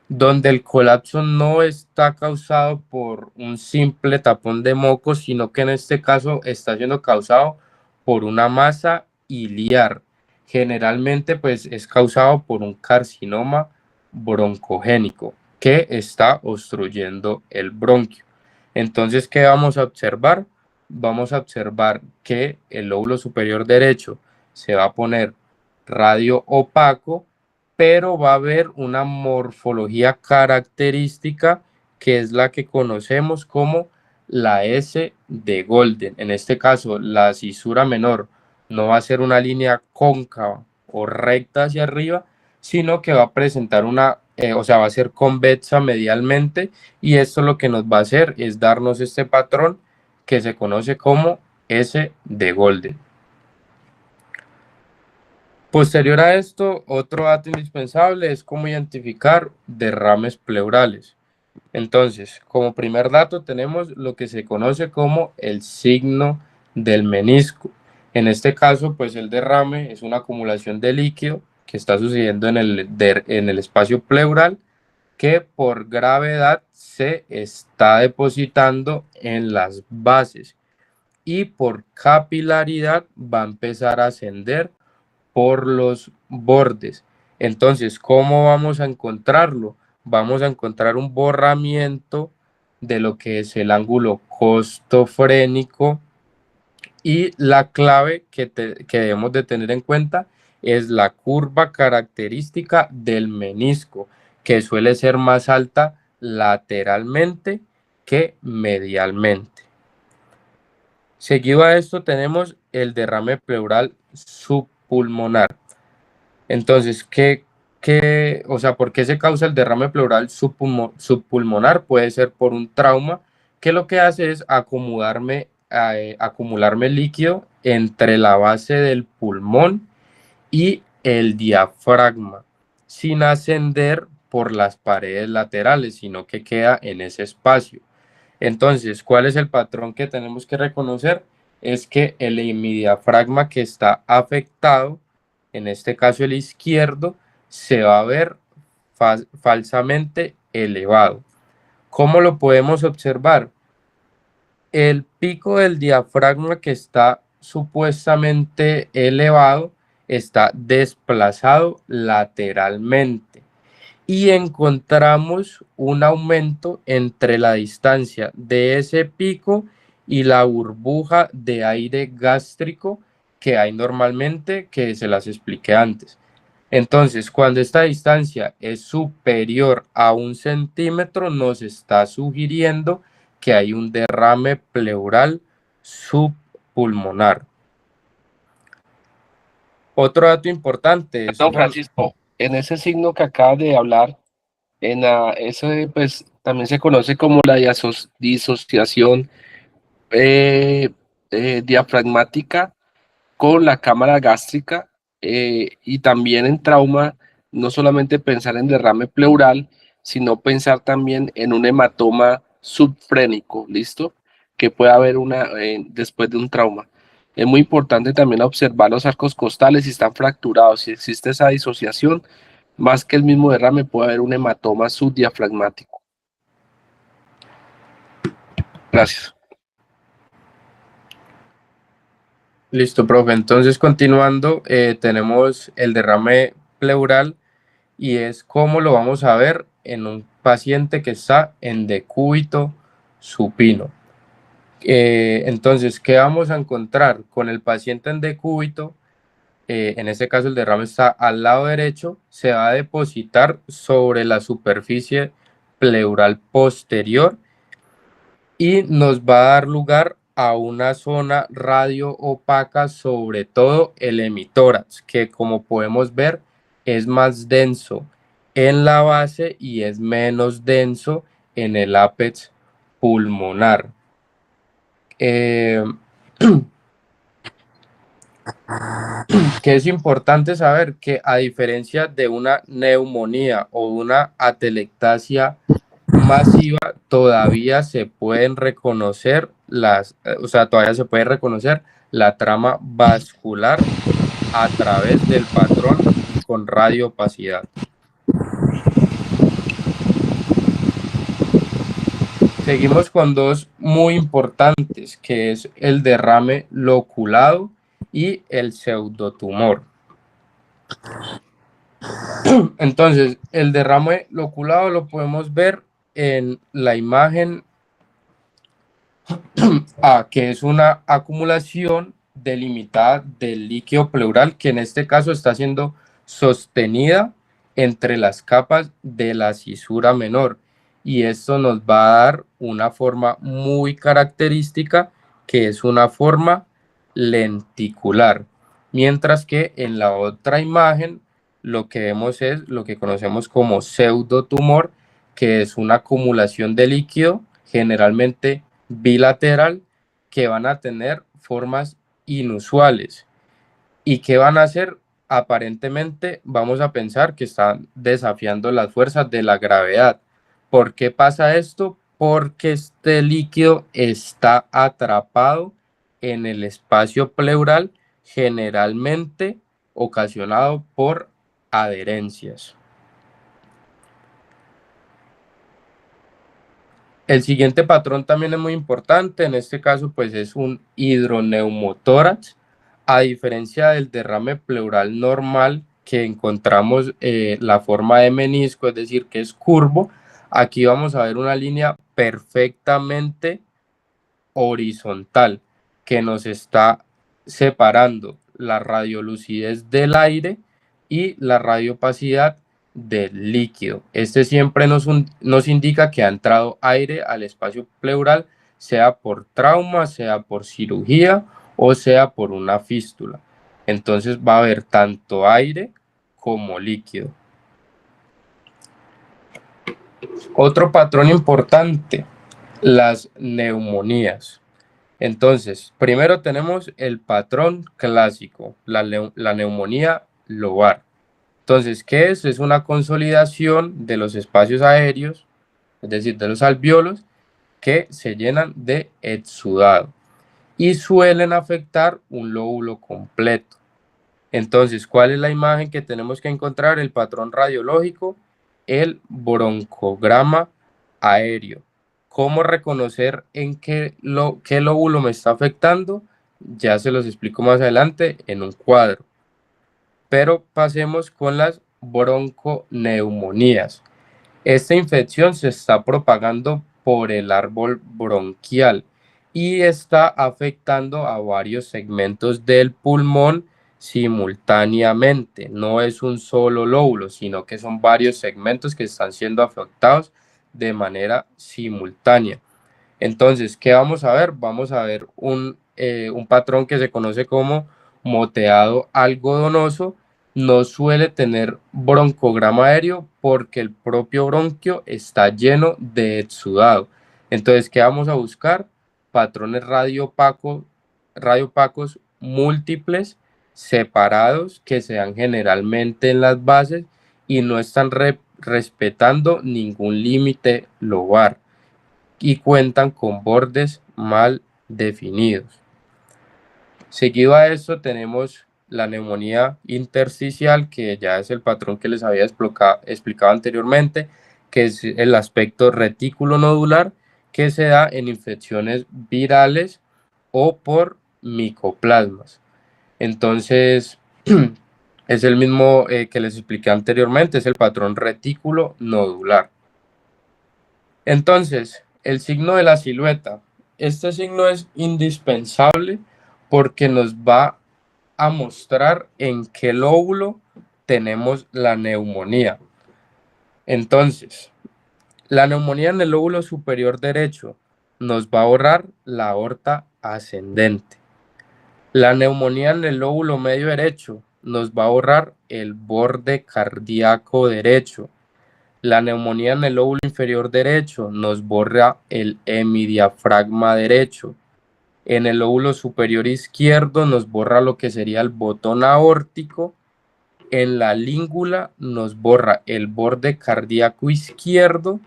donde el colapso no está causado por un simple tapón de moco, sino que en este caso está siendo causado por una masa iliar. Generalmente pues es causado por un carcinoma broncogénico que está obstruyendo el bronquio. Entonces, ¿qué vamos a observar? Vamos a observar que el lóbulo superior derecho se va a poner radio opaco, pero va a haber una morfología característica que es la que conocemos como la S de Golden. En este caso, la cisura menor no va a ser una línea cóncava o recta hacia arriba, sino que va a presentar va a ser convexa medialmente, y esto lo que nos va a hacer es darnos este patrón que se conoce como S de Golden. Posterior a esto, otro dato indispensable es cómo identificar derrames pleurales. Entonces, como primer dato tenemos lo que se conoce como el signo del menisco. En este caso, pues el derrame es una acumulación de líquido que está sucediendo en el espacio pleural, que por gravedad se está depositando en las bases y por capilaridad va a empezar a ascender por los bordes. Entonces, ¿cómo vamos a encontrarlo? Vamos a encontrar un borramiento de lo que es el ángulo costofrénico, y la clave que debemos de tener en cuenta es la curva característica del menisco, que suele ser más alta lateralmente que medialmente. Seguido a esto tenemos el derrame pleural subpulmonar. Entonces, ¿por qué se causa el derrame pleural subpulmonar? Puede ser por un trauma, que lo que hace es acumularme líquido entre la base del pulmón y el diafragma, sin ascender por las paredes laterales, sino que queda en ese espacio. Entonces, ¿cuál es el patrón que tenemos que reconocer? Es que el hemidiafragma que está afectado, en este caso el izquierdo, se va a ver falsamente elevado. ¿Cómo lo podemos observar? El pico del diafragma, que está supuestamente elevado, está desplazado lateralmente, y encontramos un aumento entre la distancia de ese pico y la burbuja de aire gástrico que hay normalmente, que se las expliqué antes. Entonces, cuando esta distancia es superior a 1 centímetro, nos está sugiriendo que hay un derrame pleural subpulmonar. Otro dato importante es Don Francisco, en ese signo que acabas de hablar, eso pues también se conoce como la disociación diafragmática con la cámara gástrica, y también en trauma, no solamente pensar en derrame pleural, sino pensar también en un hematoma subfrénico, ¿listo? Que puede haber después de un trauma. Es muy importante también observar los arcos costales si están fracturados, si existe esa disociación, más que el mismo derrame puede haber un hematoma subdiafragmático. Gracias. Listo, profe. Entonces, continuando, tenemos el derrame pleural, y es cómo lo vamos a ver en un paciente que está en decúbito supino. Entonces, ¿qué vamos a encontrar con el paciente en decúbito? En este caso, el derrame está al lado derecho, se va a depositar sobre la superficie pleural posterior y nos va a dar lugar a una zona radio opaca, sobre todo el hemitórax, que como podemos ver es más denso en la base y es menos denso en el ápex pulmonar. Que es importante saber que, a diferencia de una neumonía o una atelectasia masiva, todavía se pueden reconocer todavía se puede reconocer la trama vascular a través del patrón con radioopacidad. Seguimos con dos muy importantes, que es el derrame loculado y el pseudotumor. Entonces, el derrame loculado lo podemos ver en la imagen A, que es una acumulación delimitada del líquido pleural, que en este caso está siendo sostenida entre las capas de la cisura menor, y esto nos va a dar una forma muy característica, que es una forma lenticular, mientras que en la otra imagen lo que vemos es lo que conocemos como pseudotumor, que es una acumulación de líquido generalmente bilateral, que van a tener formas inusuales y que van a hacer, aparentemente vamos a pensar que están desafiando las fuerzas de la gravedad. ¿Por qué pasa esto? Porque este líquido está atrapado en el espacio pleural, generalmente ocasionado por adherencias. El siguiente patrón también es muy importante. En este caso, pues es un hidroneumotórax A diferencia del derrame pleural normal que encontramos la forma de menisco, es decir, que es curvo, aquí vamos a ver una línea perfectamente horizontal que nos está separando la radiolucidez del aire y la radiopacidad del líquido. Este siempre nos indica que ha entrado aire al espacio pleural, sea por trauma, sea por cirugía o sea por una fístula. Entonces va a haber tanto aire como líquido. Otro patrón importante, las neumonías. Entonces, primero tenemos el patrón clásico, la neumonía lobar. Entonces, ¿qué es? Es una consolidación de los espacios aéreos, es decir, de los alvéolos, que se llenan de exudado y suelen afectar un lóbulo completo. Entonces, ¿cuál es la imagen que tenemos que encontrar? El patrón radiológico, el broncograma aéreo. ¿Cómo reconocer en qué lóbulo me está afectando? Ya se los explico más adelante en un cuadro. Pero pasemos con las bronconeumonías. Esta infección se está propagando por el árbol bronquial y está afectando a varios segmentos del pulmón simultáneamente. No es un solo lóbulo, sino que son varios segmentos que están siendo afectados de manera simultánea. Entonces, ¿qué vamos a ver? Vamos a ver un patrón que se conoce como moteado algodonoso. No suele tener broncograma aéreo porque el propio bronquio está lleno de exudado. Entonces, ¿qué vamos a buscar? Patrones radiopacos múltiples, separados, que se dan generalmente en las bases y no están respetando ningún límite lobar y cuentan con bordes mal definidos. Seguido a esto tenemos la neumonía intersticial, que ya es el patrón que les había explicado anteriormente, que es el aspecto retículo nodular que se da en infecciones virales o por micoplasmas. Entonces, es el mismo que les expliqué anteriormente, es el patrón retículo nodular. Entonces, el signo de la silueta. Este signo es indispensable porque nos va a mostrar en qué lóbulo tenemos la neumonía. Entonces, la neumonía en el lóbulo superior derecho nos va a borrar la aorta ascendente. La neumonía en el lóbulo medio derecho nos va a borrar el borde cardíaco derecho. La neumonía en el lóbulo inferior derecho nos borra el hemidiafragma derecho. En el lóbulo superior izquierdo nos borra lo que sería el botón aórtico. En la língula nos borra el borde cardíaco izquierdo.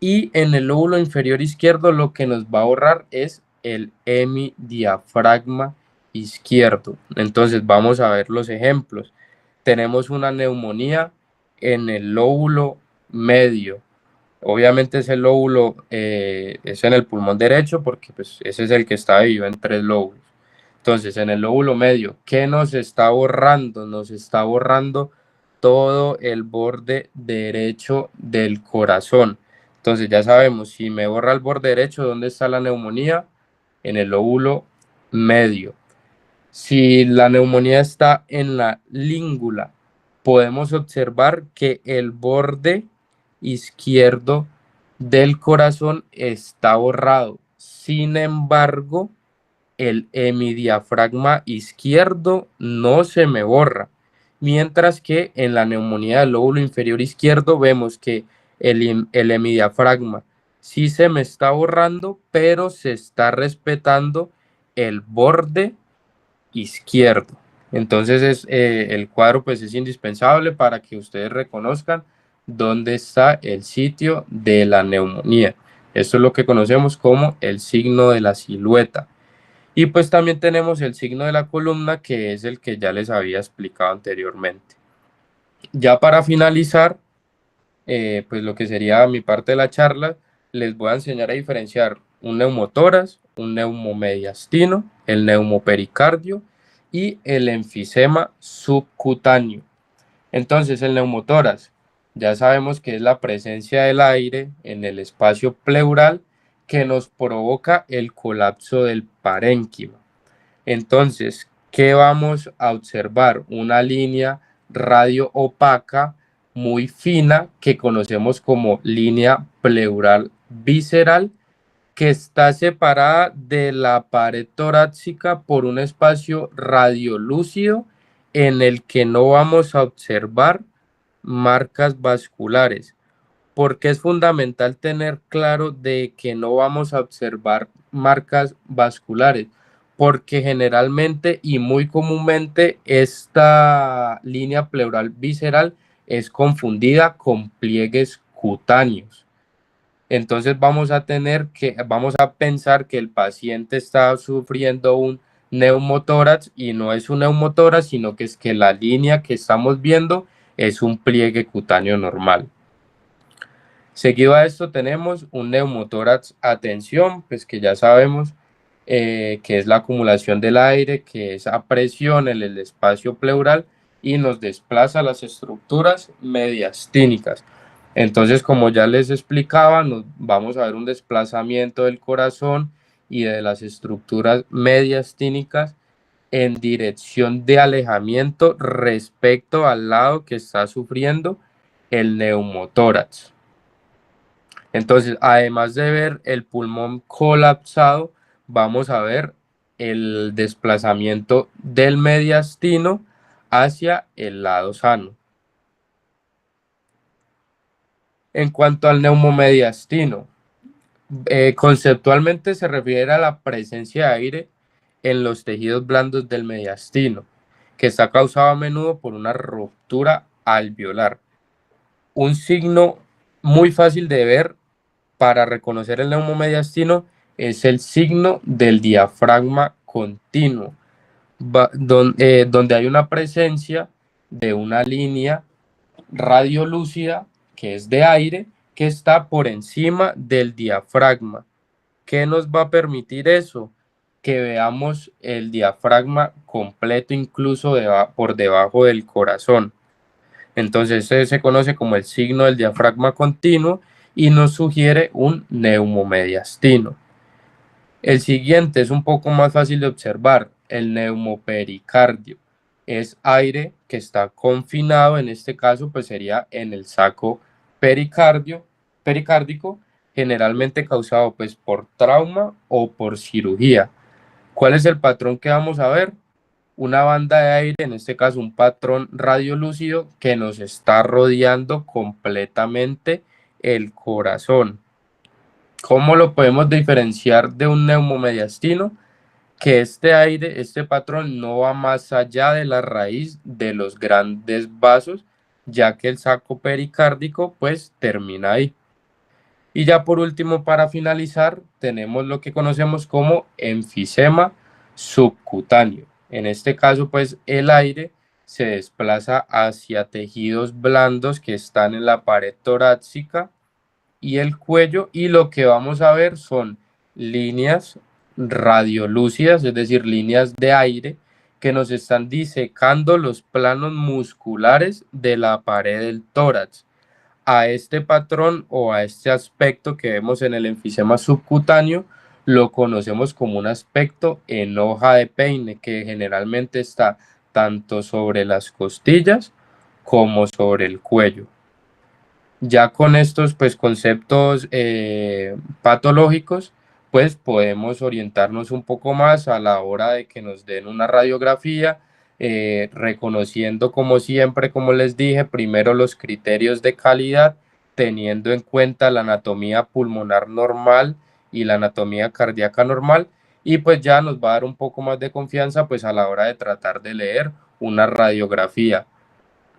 Y en el lóbulo inferior izquierdo lo que nos va a borrar es el hemidiafragma izquierdo. Entonces vamos a ver los ejemplos. Tenemos una neumonía en el lóbulo medio. Obviamente ese lóbulo es en el pulmón derecho porque pues, ese es el que está dividido en 3 lóbulos. Entonces, en el lóbulo medio, ¿qué nos está borrando? Nos está borrando todo el borde derecho del corazón. Entonces, ya sabemos, si me borra el borde derecho, ¿dónde está la neumonía? En el lóbulo medio. Si la neumonía está en la língula, podemos observar que el borde izquierdo del corazón está borrado. Sin embargo, el hemidiafragma izquierdo no se me borra. Mientras que en la neumonía del lóbulo inferior izquierdo vemos que el hemidiafragma sí se me está borrando, pero se está respetando el borde izquierdo. Entonces el cuadro pues es indispensable para que ustedes reconozcan dónde está el sitio de la neumonía. Esto es lo que conocemos como el signo de la silueta. Y pues también tenemos el signo de la columna, que es el que ya les había explicado anteriormente. Ya para finalizar, pues lo que sería mi parte de la charla, les voy a enseñar a diferenciar un neumotórax, un neumomediastino, el neumopericardio y el enfisema subcutáneo. Entonces, el neumotórax, ya sabemos que es la presencia del aire en el espacio pleural que nos provoca el colapso del parénquima. Entonces, ¿qué vamos a observar? Una línea radio opaca muy fina que conocemos como línea pleural visceral, que está separada de la pared torácica por un espacio radiolúcido en el que no vamos a observar marcas vasculares. Porque es fundamental tener claro de que no vamos a observar marcas vasculares, porque generalmente y muy comúnmente esta línea pleural visceral es confundida con pliegues cutáneos. Entonces vamos a pensar que el paciente está sufriendo un neumotórax y no es un neumotórax, sino que es que la línea que estamos viendo es un pliegue cutáneo normal. Seguido a esto tenemos un neumotórax a tensión, pues que ya sabemos que es la acumulación del aire, que es a presión en el espacio pleural y nos desplaza las estructuras mediastínicas. Entonces, como ya les explicaba, vamos a ver un desplazamiento del corazón y de las estructuras mediastínicas en dirección de alejamiento respecto al lado que está sufriendo el neumotórax. Entonces, además de ver el pulmón colapsado, vamos a ver el desplazamiento del mediastino hacia el lado sano. En cuanto al neumomediastino, conceptualmente se refiere a la presencia de aire en los tejidos blandos del mediastino, que está causado a menudo por una ruptura alveolar. Un signo muy fácil de ver para reconocer el neumomediastino es el signo del diafragma continuo, donde hay una presencia de una línea radiolúcida que es de aire que está por encima del diafragma. ¿Qué nos va a permitir eso? Que veamos el diafragma completo, incluso por debajo del corazón. Entonces se conoce como el signo del diafragma continuo y nos sugiere un neumomediastino. El siguiente es un poco más fácil de observar, el neumopericardio. Es aire que está confinado, en este caso pues sería en el saco pericárdico, generalmente causado pues por trauma o por cirugía. ¿Cuál es el patrón que vamos a ver? Una banda de aire, en este caso un patrón radiolúcido que nos está rodeando completamente el corazón. ¿Cómo lo podemos diferenciar de un neumomediastino? Que este aire, este patrón no va más allá de la raíz de los grandes vasos, ya que el saco pericárdico pues termina ahí. Y ya por último, para finalizar, tenemos lo que conocemos como enfisema subcutáneo. En este caso, pues el aire se desplaza hacia tejidos blandos que están en la pared torácica y el cuello, y lo que vamos a ver son líneas radiolúcidas, es decir, líneas de aire que nos están disecando los planos musculares de la pared del tórax. A este patrón o a este aspecto que vemos en el enfisema subcutáneo lo conocemos como un aspecto en hoja de peine, que generalmente está tanto sobre las costillas como sobre el cuello. Ya con estos pues conceptos patológicos, pues podemos orientarnos un poco más a la hora de que nos den una radiografía, reconociendo como siempre, como les dije, primero los criterios de calidad, teniendo en cuenta la anatomía pulmonar normal y la anatomía cardíaca normal, y pues ya nos va a dar un poco más de confianza pues a la hora de tratar de leer una radiografía.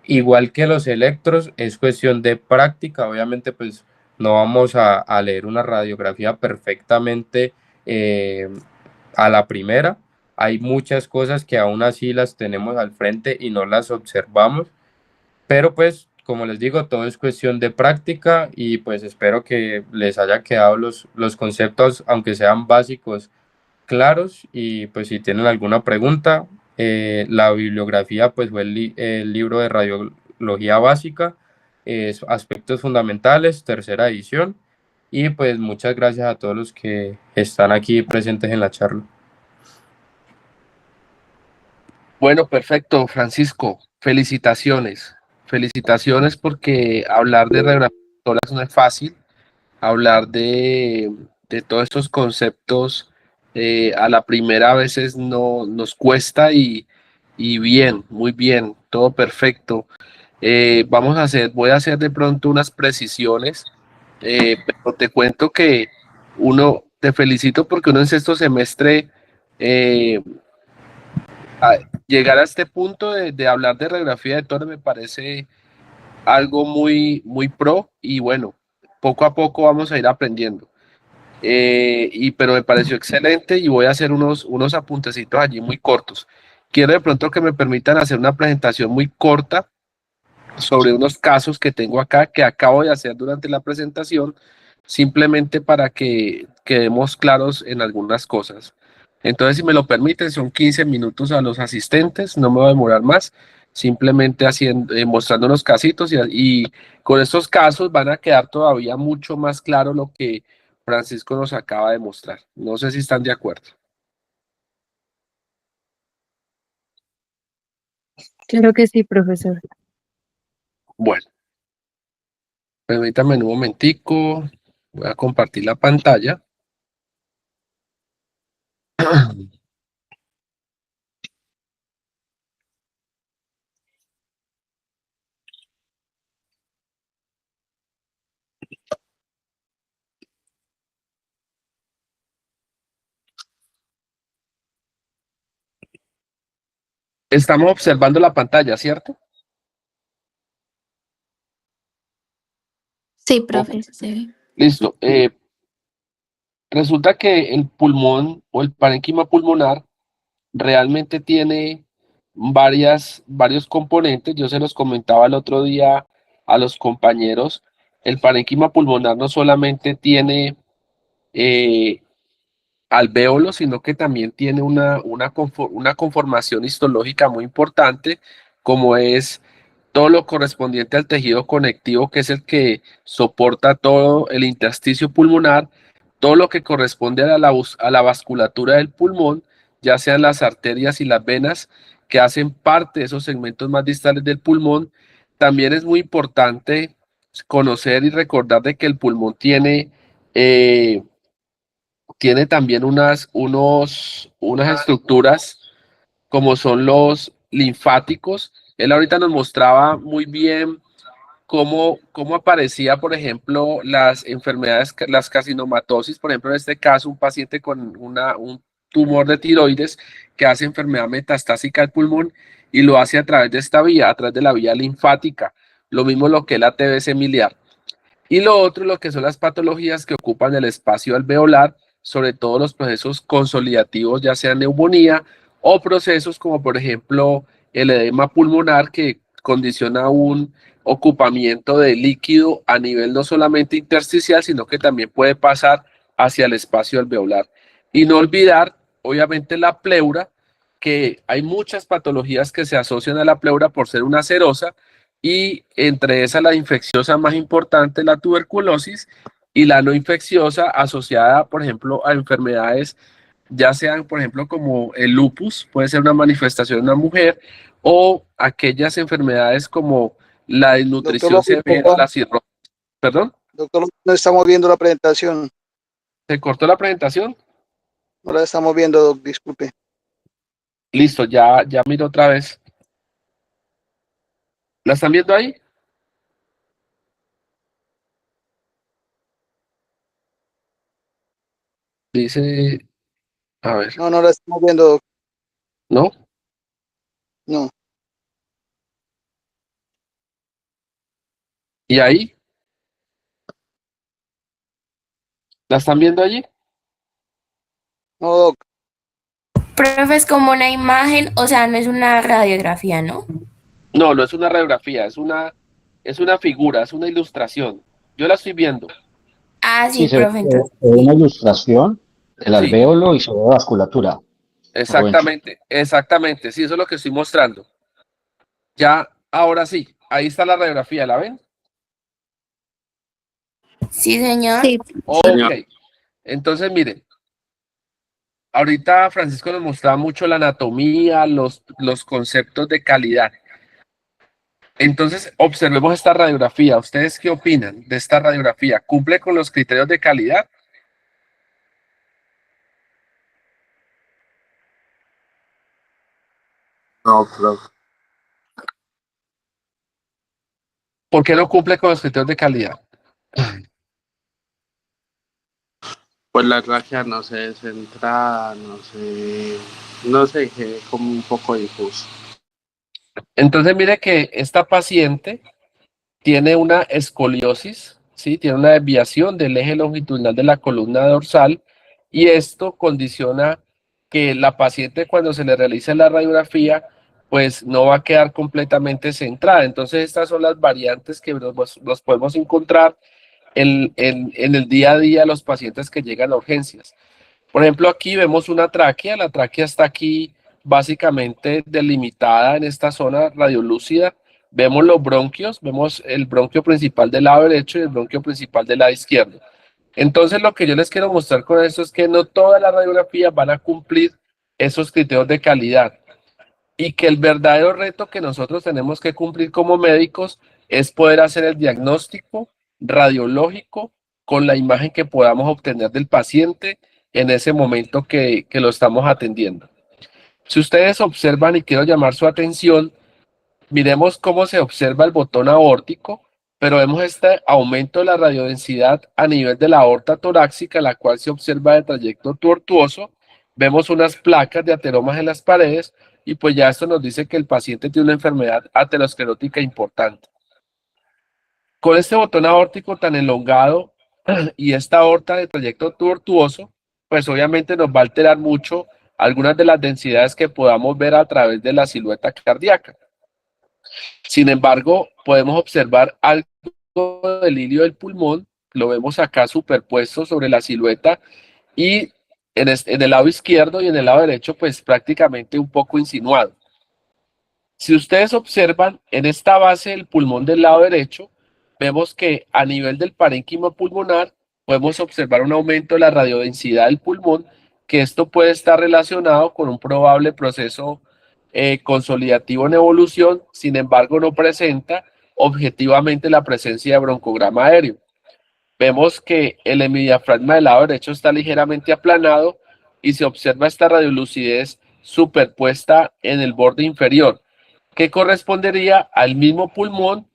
Igual que los electros, es cuestión de práctica. Obviamente, pues no vamos a leer una radiografía perfectamente a la primera. Hay muchas cosas que aún así las tenemos al frente y no las observamos. Pero pues, como les digo, todo es cuestión de práctica y pues espero que les haya quedado los conceptos, aunque sean básicos, claros. Y pues si tienen alguna pregunta, La bibliografía pues fue el libro de radiología básica, aspectos fundamentales, tercera edición, y pues muchas gracias a todos los que están aquí presentes en la charla. Bueno, perfecto, Francisco. Felicitaciones. Felicitaciones porque hablar de radiografía no es fácil. Hablar de todos estos conceptos a la primera a veces no nos cuesta y bien, muy bien, todo perfecto. Voy a hacer de pronto unas precisiones, pero te cuento que te felicito porque uno en sexto semestre eh, llegar a este punto de hablar de radiografía de tórax me parece algo muy, muy pro y bueno, poco a poco vamos a ir aprendiendo. Pero me pareció excelente y voy a hacer unos apuntecitos allí muy cortos. Quiero de pronto que me permitan hacer una presentación muy corta sobre unos casos que tengo acá, que acabo de hacer durante la presentación, simplemente para que quedemos claros en algunas cosas. Entonces, si me lo permiten, son 15 minutos a los asistentes, no me voy a demorar más, simplemente mostrando unos casitos y con estos casos van a quedar todavía mucho más claro lo que Francisco nos acaba de mostrar. No sé si están de acuerdo. Claro que sí, profesor. Bueno, permítanme un momentico, voy a compartir la pantalla. Estamos observando la pantalla, ¿cierto? Sí, profe. Sí. Listo. Resulta que el pulmón o el parénquima pulmonar realmente tiene varios componentes. Yo se los comentaba el otro día a los compañeros. El parénquima pulmonar no solamente tiene eh, alvéolos, sino que también tiene una conformación histológica muy importante, como es todo lo correspondiente al tejido conectivo, que es el que soporta todo el intersticio pulmonar, todo lo que corresponde a la vasculatura del pulmón, ya sean las arterias y las venas, que hacen parte de esos segmentos más distales del pulmón. También es muy importante conocer y recordar de que el pulmón tiene también unas estructuras como son los linfáticos. Él ahorita nos mostraba muy bien cómo aparecía, por ejemplo, las enfermedades, las carcinomatosis, por ejemplo, en este caso, un paciente con un tumor de tiroides que hace enfermedad metastásica del pulmón y lo hace a través de esta vía, a través de la vía linfática. Lo mismo lo que es la TBC miliar. Y lo otro, lo que son las patologías que ocupan el espacio alveolar, sobre todo los procesos consolidativos, ya sea neumonía o procesos como por ejemplo el edema pulmonar que condiciona un ocupamiento de líquido a nivel no solamente intersticial, sino que también puede pasar hacia el espacio alveolar. Y no olvidar, obviamente, la pleura, que hay muchas patologías que se asocian a la pleura por ser una serosa, y entre esas la infecciosa más importante, la tuberculosis, y la no infecciosa asociada, por ejemplo, a enfermedades, ya sean, por ejemplo, como el lupus, puede ser una manifestación de una mujer, o aquellas enfermedades como la desnutrición Doctor, severa, la cirrosis. ¿Perdón? doctor, no estamos viendo la presentación. ¿Se cortó la presentación? No la estamos viendo, doc, disculpe. Listo, ya miro otra vez. ¿La están viendo ahí? Dice, a ver, No, no la estamos viendo, doc. ¿no? No. ¿Y ahí? ¿La están viendo allí? No, doc. Profe, es como una imagen, o sea, no es una radiografía, ¿no? No, no es una radiografía, es una figura, es una ilustración. Yo la estoy viendo. Ah, Sí, sí, profe, entonces. ve una ilustración del Sí. alvéolo y se ve vasculatura. Exactamente, exactamente, sí, eso es lo que estoy mostrando. Ya, ahora sí, ahí está la radiografía, ¿la ven? Sí, señor. Sí, Ok, entonces miren, ahorita Francisco nos mostraba mucho la anatomía, los conceptos de calidad. Entonces, observemos esta radiografía. ¿Ustedes qué opinan de esta radiografía? ¿Cumple con los criterios de calidad? No, pero ¿Por qué no cumple con los criterios de calidad? pues la tráquea no se descentra, no sé, quedé como un poco difuso. Entonces, mire que esta paciente tiene una escoliosis, ¿sí? Tiene una desviación del eje longitudinal de la columna dorsal y esto condiciona que la paciente cuando se le realice la radiografía, pues no va a quedar completamente centrada. Entonces, estas son las variantes que nos podemos encontrar en el día a día de los pacientes que llegan a urgencias. Por ejemplo, aquí vemos una tráquea, la tráquea está aquí básicamente delimitada en esta zona radiolúcida. Vemos los bronquios, vemos el bronquio principal del lado derecho y el bronquio principal del lado izquierdo. Entonces, lo que yo les quiero mostrar con esto es que no todas las radiografías van a cumplir esos criterios de calidad y que el verdadero reto que nosotros tenemos que cumplir como médicos es poder hacer el diagnóstico radiológico con la imagen que podamos obtener del paciente en ese momento que lo estamos atendiendo. Si ustedes observan y quiero llamar su atención, miremos cómo se observa el botón aórtico, pero vemos este aumento de la radiodensidad a nivel de la aorta torácica, la cual se observa de trayecto tortuoso. Vemos unas placas de ateromas en las paredes y pues ya esto nos dice que el paciente tiene una enfermedad aterosclerótica importante. Con este botón aórtico tan elongado y esta aorta de trayecto tortuoso, pues obviamente nos va a alterar mucho algunas de las densidades que podamos ver a través de la silueta cardíaca. Sin embargo, podemos observar algo del hilio del pulmón, lo vemos acá superpuesto sobre la silueta y en el lado izquierdo y en el lado derecho, pues prácticamente un poco insinuado. Si ustedes observan en esta base del pulmón del lado derecho, vemos que a nivel del parénquima pulmonar podemos observar un aumento de la radiodensidad del pulmón, que esto puede estar relacionado con un probable proceso consolidativo en evolución, sin embargo no presenta objetivamente la presencia de broncograma aéreo. Vemos que el hemidiafragma del lado derecho está ligeramente aplanado y se observa esta radiolucidez superpuesta en el borde inferior, que correspondería al mismo pulmón.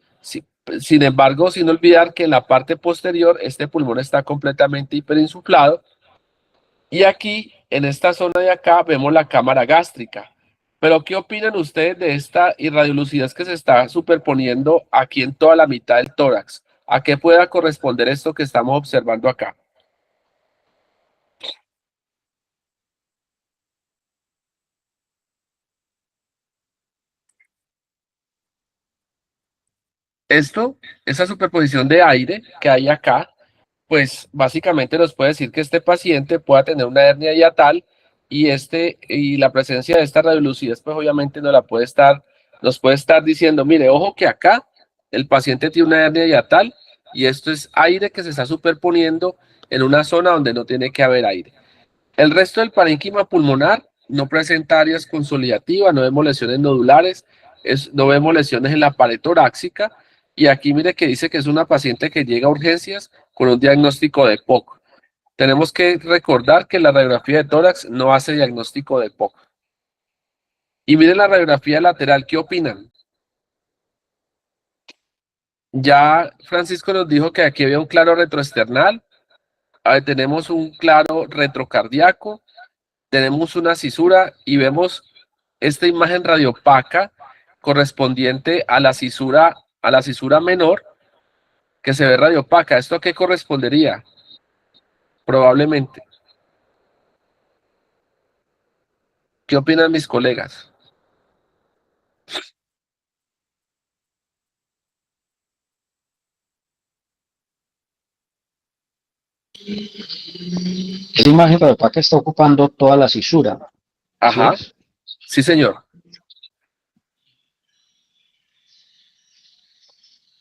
Sin embargo, sin olvidar que en la parte posterior este pulmón está completamente hiperinsuflado. Y aquí, en esta zona de acá, vemos la cámara gástrica. Pero, ¿qué opinan ustedes de esta irradiolucidez que se está superponiendo aquí en toda la mitad del tórax? ¿A qué pueda corresponder esto que estamos observando acá? Esto, esa superposición de aire que hay acá, pues básicamente nos puede decir que este paciente pueda tener una hernia hiatal y la presencia de esta radiolucidez pues obviamente nos puede estar diciendo, mire, ojo que acá el paciente tiene una hernia hiatal y esto es aire que se está superponiendo en una zona donde no tiene que haber aire. El resto del parénquima pulmonar no presenta áreas consolidativas, no vemos lesiones nodulares, no vemos lesiones en la pared torácica. Y aquí mire que dice que es una paciente que llega a urgencias con un diagnóstico de POC. Tenemos que recordar que la radiografía de tórax no hace diagnóstico de POC. Y miren la radiografía lateral, ¿qué opinan? Ya Francisco nos dijo que aquí había un claro retroesternal, tenemos un claro retrocardíaco, tenemos una cisura y vemos esta imagen radiopaca correspondiente a la cisura menor que se ve radiopaca. ¿Esto a qué correspondería? Probablemente. ¿Qué opinan mis colegas? Esa imagen radiopaca está ocupando toda la cisura. Ajá, ¿Sí es? sí, señor.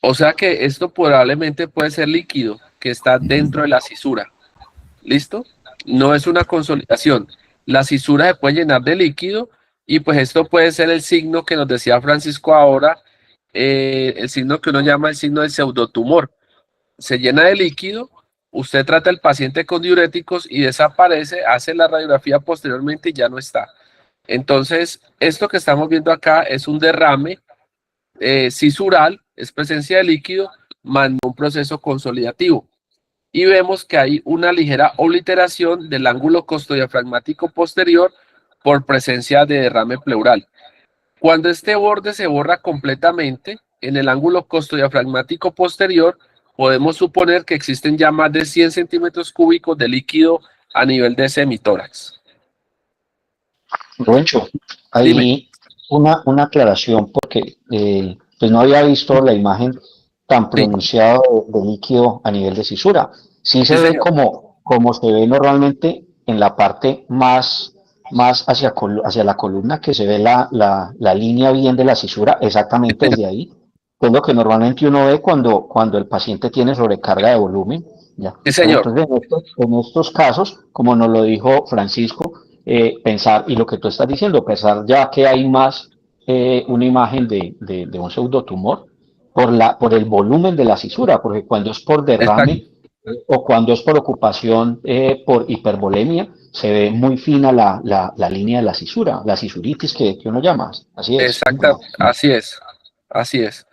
O sea que esto probablemente puede ser líquido que está dentro de la cisura. ¿Listo? No es una consolidación. La cisura se puede llenar de líquido y pues esto puede ser el signo que nos decía Francisco ahora, el signo que uno llama el signo del pseudotumor. Se llena de líquido, usted trata al paciente con diuréticos y desaparece, hace la radiografía posteriormente y ya no está. Entonces, esto que estamos viendo acá es un derrame cisural, es presencia de líquido, más no un proceso consolidativo. Y vemos que hay una ligera obliteración del ángulo costodiafragmático posterior por presencia de derrame pleural. Cuando este borde se borra completamente, en el ángulo costodiafragmático posterior, podemos suponer que existen ya más de 100 centímetros cúbicos de líquido a nivel de semitórax. Rubencho, Dime. ahí una aclaración porque pues no había visto la imagen tan pronunciada de líquido a nivel de cisura. Sí se Sí, ve señor. como se ve normalmente en la parte más hacia la columna, que se ve la línea bien de la cisura, exactamente desde ahí. Es lo que normalmente uno ve cuando el paciente tiene sobrecarga de volumen. ¿Ya? Sí, señor. Entonces, en estos casos, como nos lo dijo Francisco, pensar, y lo que tú estás diciendo, pensar ya que hay más una imagen de un pseudotumor por el volumen de la cisura, porque cuando es por Exacto. derrame o cuando es por ocupación por hipervolemia, se ve muy fina la línea de la cisura, la cisuritis que uno llama, así es. Exacto. Así es. Así es.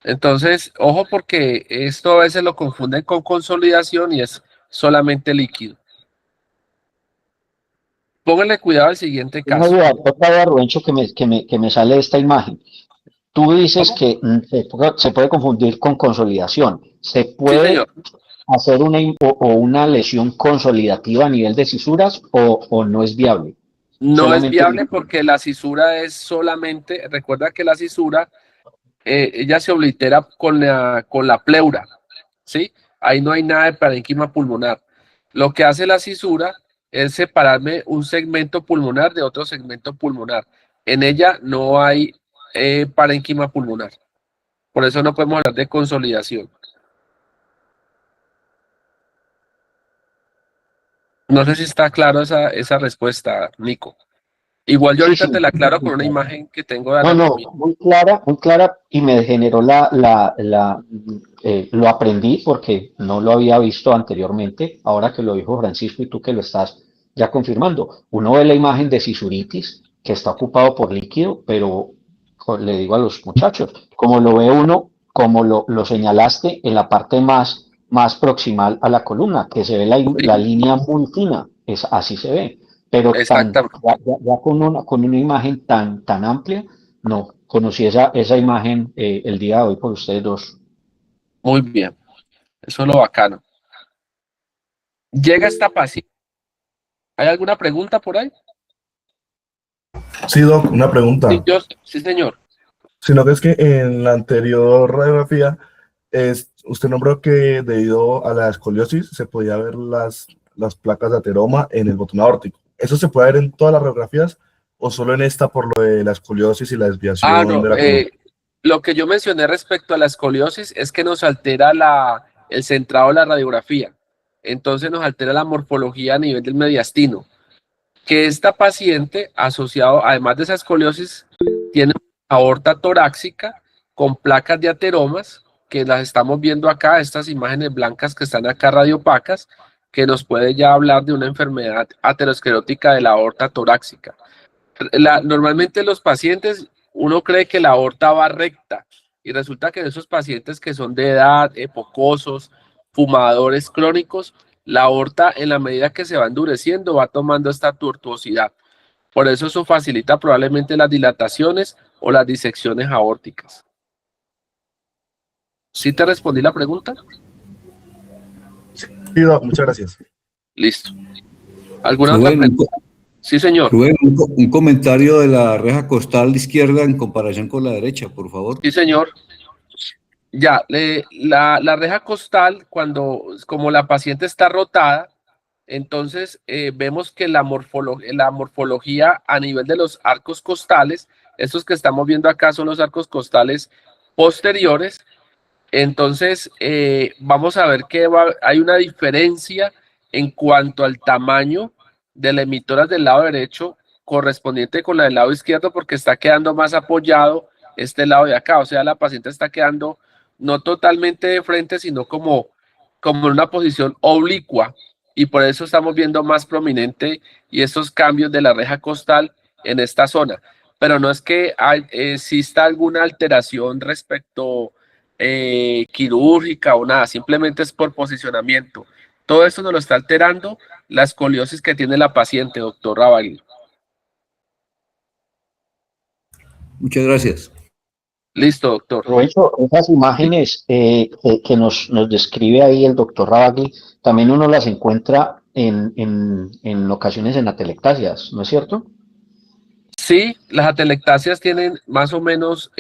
Entonces, ojo porque esto a veces lo confunden con consolidación y es solamente líquido. Pónganle cuidado al siguiente caso. Otra duda, Rubencho, que me sale esta imagen. Tú dices ¿Cómo? que se puede confundir con consolidación. ¿Se Sí, señor. puede hacer una lesión consolidativa a nivel de cisuras o no es viable? No es Solamente viable porque la cisura es solamente, recuerda que la cisura, ella se oblitera con la pleura, ¿sí? Ahí no hay nada de parénquima pulmonar. Lo que hace la cisura es separarme un segmento pulmonar de otro segmento pulmonar. En ella no hay parénquima pulmonar. Por eso no podemos hablar de consolidación. No sé si está claro esa respuesta, Nico. Igual yo sí, ahorita sí. te la aclaro con una imagen que tengo de No, anatomía. muy clara y me generó lo aprendí porque no lo había visto anteriormente, ahora que lo dijo Francisco y tú que lo estás ya confirmando. Uno ve la imagen de cisuritis que está ocupado por líquido, pero le digo a los muchachos, como lo ve uno, como lo señalaste en la parte más proximal a la columna, que se ve la línea muy fina, así se ve, pero Exactamente. ya con una imagen tan amplia, no, conocí esa imagen el día de hoy por ustedes dos. Muy bien. Eso es lo bacano. Llega esta paciente. ¿Hay alguna pregunta por ahí? Sí, Doc, una pregunta. Sí, señor. Sino que es que en la anterior radiografía, usted nombró que debido a la escoliosis se podía ver las placas de ateroma en el botón aórtico. ¿Eso se puede ver en todas las radiografías o solo en esta por lo de la escoliosis y la desviación No, de la columna? lo que yo mencioné respecto a la escoliosis es que nos altera el centrado de la radiografía. Entonces nos altera la morfología a nivel del mediastino. Que esta paciente, asociado, además de esa escoliosis, tiene una aorta torácica con placas de ateromas, que las estamos viendo acá, estas imágenes blancas que están acá radiopacas, que nos puede ya hablar de una enfermedad aterosclerótica de la aorta torácica. Normalmente los pacientes, uno cree que la aorta va recta, y resulta que en esos pacientes que son de edad, epocosos, fumadores crónicos, la aorta en la medida que se va endureciendo va tomando esta tortuosidad. Por eso facilita probablemente las dilataciones o las disecciones aórticas. ¿Sí te respondí la pregunta? Sí, Doc, muchas gracias. Listo. ¿Alguna otra pregunta? Sí, señor. Rubén, un comentario de la reja costal izquierda en comparación con la derecha, por favor. Sí, señor. Ya, la reja costal, como la paciente está rotada, Entonces, vemos que la morfología a nivel de los arcos costales, estos que estamos viendo acá son los arcos costales posteriores. Entonces, vamos a ver que hay una diferencia en cuanto al tamaño de la emitora del lado derecho correspondiente con la del lado izquierdo, porque está quedando más apoyado este lado de acá. O sea, la paciente está quedando no totalmente de frente, sino como en una posición oblicua, y por eso estamos viendo más prominente y estos cambios de la reja costal en esta zona. Pero no es que exista alguna alteración respecto quirúrgica o nada, simplemente es por posicionamiento. Todo esto nos lo está alterando la escoliosis que tiene la paciente, doctor Ravalli. Muchas gracias. Listo, doctor. Provecho, esas imágenes que nos describe ahí el doctor Rabagli, también uno las encuentra en ocasiones en atelectasias, ¿no es cierto? Sí, las atelectasias tienen más o menos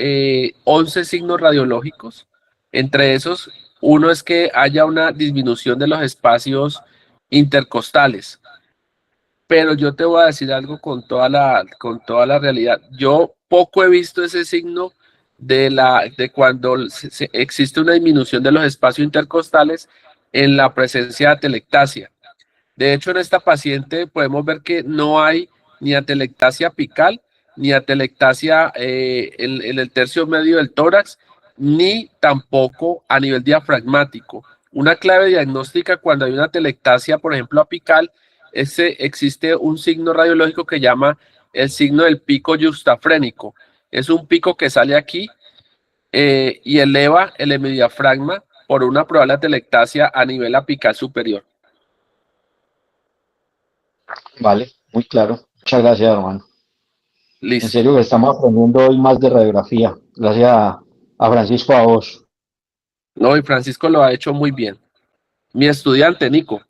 11 signos radiológicos. Entre esos, uno es que haya una disminución de los espacios intercostales. Pero yo te voy a decir algo con toda la realidad. Yo poco he visto ese signo de cuando existe una disminución de los espacios intercostales en la presencia de atelectasia. De hecho, en esta paciente podemos ver que no hay ni atelectasia apical, ni atelectasia en el tercio medio del tórax, ni tampoco a nivel diafragmático. Una clave diagnóstica cuando hay una atelectasia, por ejemplo, apical, existe un signo radiológico que llama el signo del pico justafrénico. Es un pico que sale aquí y eleva el hemidiafragma por una probable atelectasia a nivel apical superior. Vale, muy claro. Muchas gracias, hermano. Listo. En serio que estamos aprendiendo hoy más de radiografía. Gracias a Francisco, a vos. No, y Francisco lo ha hecho muy bien. Mi estudiante, Nico.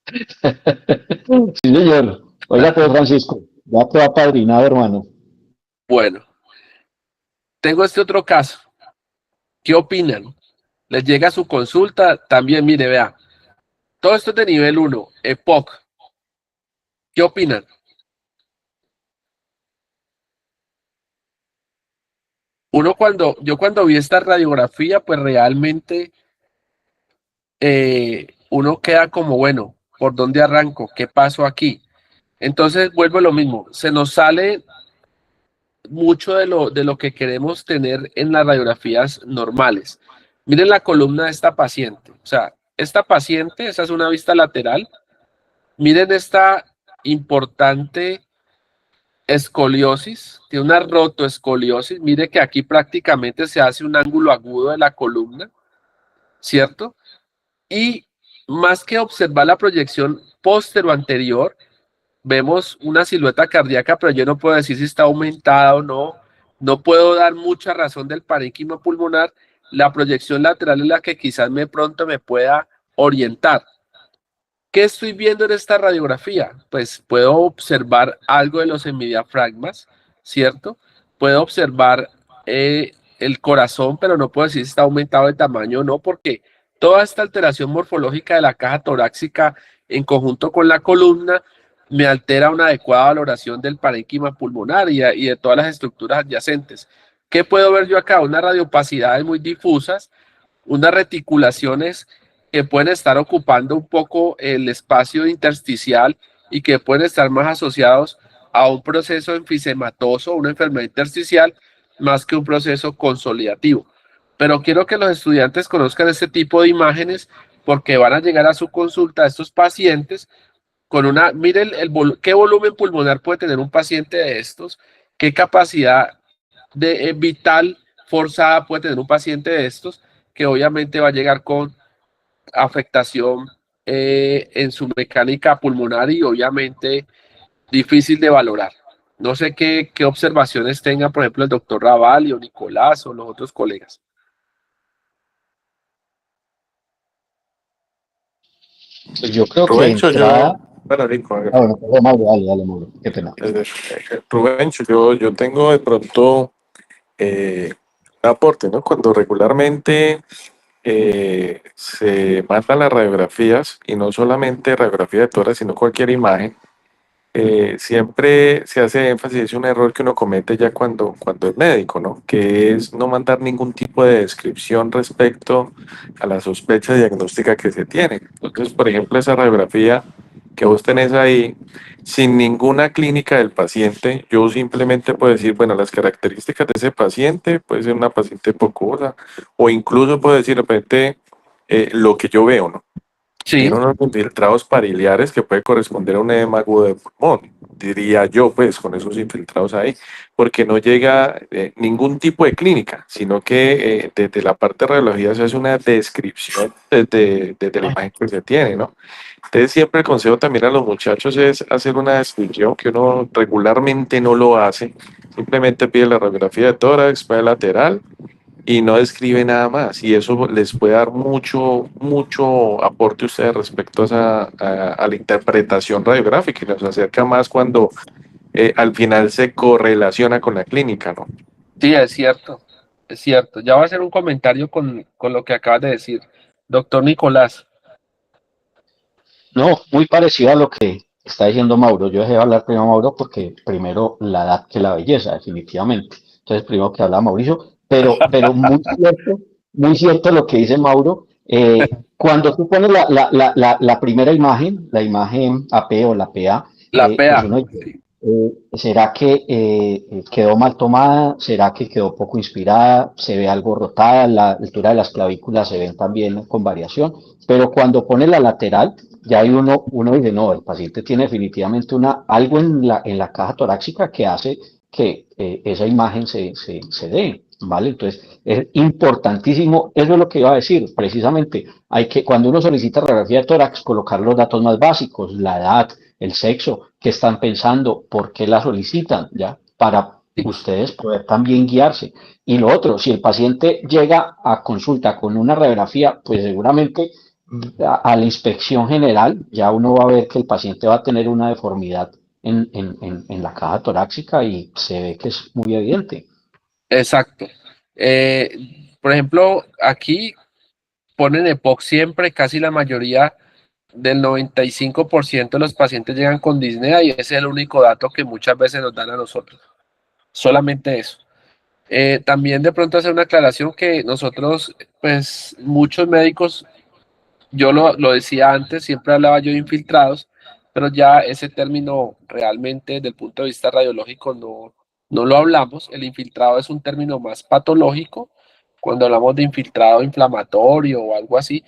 Sí, señor. Oiga, pues, Francisco, ya te va apadrinado, hermano. Bueno, tengo este otro caso. ¿Qué opinan? Les llega su consulta, también, mire, vea. Todo esto es de nivel 1, EPOC. ¿Qué opinan? Yo cuando vi esta radiografía, pues realmente uno queda como, bueno, ¿por dónde arranco? ¿Qué pasó aquí? Entonces vuelvo a lo mismo, se nos sale mucho de lo que queremos tener en las radiografías normales. Miren la columna de esta paciente, o sea, esta paciente, esa es una vista lateral. Miren esta importante escoliosis, tiene una rotoescoliosis. Mire que aquí prácticamente se hace un ángulo agudo de la columna, ¿cierto? Y más que observar la proyección póstero anterior, vemos una silueta cardíaca, pero yo no puedo decir si está aumentada o no. No puedo dar mucha razón del parénquima pulmonar. La proyección lateral es la que quizás pronto me pueda orientar. ¿Qué estoy viendo en esta radiografía? Pues puedo observar algo de los hemidiafragmas, ¿cierto? Puedo observar el corazón, pero no puedo decir si está aumentado de tamaño o no, porque toda esta alteración morfológica de la caja torácica en conjunto con la columna me altera una adecuada valoración del parénquima pulmonar y de todas las estructuras adyacentes. ¿Qué puedo ver yo acá? Unas radiopacidades muy difusas, unas reticulaciones que pueden estar ocupando un poco el espacio intersticial y que pueden estar más asociados a un proceso enfisematoso, una enfermedad intersticial, más que un proceso consolidativo. Pero quiero que los estudiantes conozcan este tipo de imágenes porque van a llegar a su consulta estos pacientes con una, miren qué volumen pulmonar puede tener un paciente de estos, qué capacidad vital forzada puede tener un paciente de estos, que obviamente va a llegar con afectación en su mecánica pulmonar y obviamente difícil de valorar. No sé qué observaciones tenga, por ejemplo, el doctor Ravalli o Nicolás o los otros colegas. Pues yo creo Rubencho, que entrada... Bueno, Nico, bueno, dale, Mauro, qué pena. Rubencho, yo tengo de pronto un aporte, ¿no? Cuando regularmente se mandan las radiografías, y no solamente radiografía de tórax, sino cualquier imagen, siempre se hace énfasis, es un error que uno comete ya cuando es médico, ¿no? Que es no mandar ningún tipo de descripción respecto a la sospecha diagnóstica que se tiene. Entonces, por ejemplo, esa radiografía que vos tenés ahí, sin ninguna clínica del paciente, yo simplemente puedo decir, bueno, las características de ese paciente, puede ser una paciente pocosa, o incluso puedo decir, de repente, lo que yo veo, ¿no? Sí, Tiene unos infiltrados pariliares que puede corresponder a un edema agudo de pulmón, diría yo, pues, con esos infiltrados ahí, porque no llega ningún tipo de clínica, sino que desde la parte de radiología se hace una descripción desde la imagen que se tiene, ¿no? Entonces, siempre el consejo también a los muchachos es hacer una descripción que uno regularmente no lo hace, simplemente pide la radiografía de tórax, espalda lateral, y no describe nada más, y eso les puede dar mucho aporte a ustedes respecto a la interpretación radiográfica, y nos acerca más cuando al final se correlaciona con la clínica, ¿no? sí, es cierto, es cierto. Ya voy a hacer un comentario con lo que acabas de decir. Doctor Nicolás, No, muy parecido a lo que está diciendo Mauro. Yo dejé de hablar primero a Mauro porque primero la edad que la belleza, definitivamente. Entonces, primero que habla Mauricio, pero muy cierto lo que dice Mauro. Cuando tú pones la primera imagen, la imagen AP o la PA, la pues PA. uno dice, ¿será que quedó mal tomada? ¿Será que quedó poco inspirada? ¿Se ve algo rotada? La altura de las clavículas se ven también con variación. Pero cuando pone la lateral, ya hay uno dice, no, el paciente tiene definitivamente algo en la caja torácica que hace que esa imagen se dé, ¿vale? Entonces, es importantísimo, eso es lo que iba a decir, precisamente, hay que, cuando uno solicita radiografía de tórax, colocar los datos más básicos, la edad, el sexo, qué están pensando, por qué la solicitan, ¿ya? Para ustedes poder también guiarse. Y lo otro, si el paciente llega a consulta con una radiografía, pues seguramente a la inspección general, ya uno va a ver que el paciente va a tener una deformidad en la caja torácica y se ve que es muy evidente. Exacto. Por ejemplo, aquí ponen EPOC siempre, casi la mayoría del 95% de los pacientes llegan con disnea y ese es el único dato que muchas veces nos dan a nosotros. Solamente eso. También de pronto hacer una aclaración que nosotros, pues muchos médicos, yo lo decía antes, siempre hablaba yo de infiltrados, pero ya ese término realmente desde el punto de vista radiológico no lo hablamos. El infiltrado es un término más patológico cuando hablamos de infiltrado inflamatorio o algo así.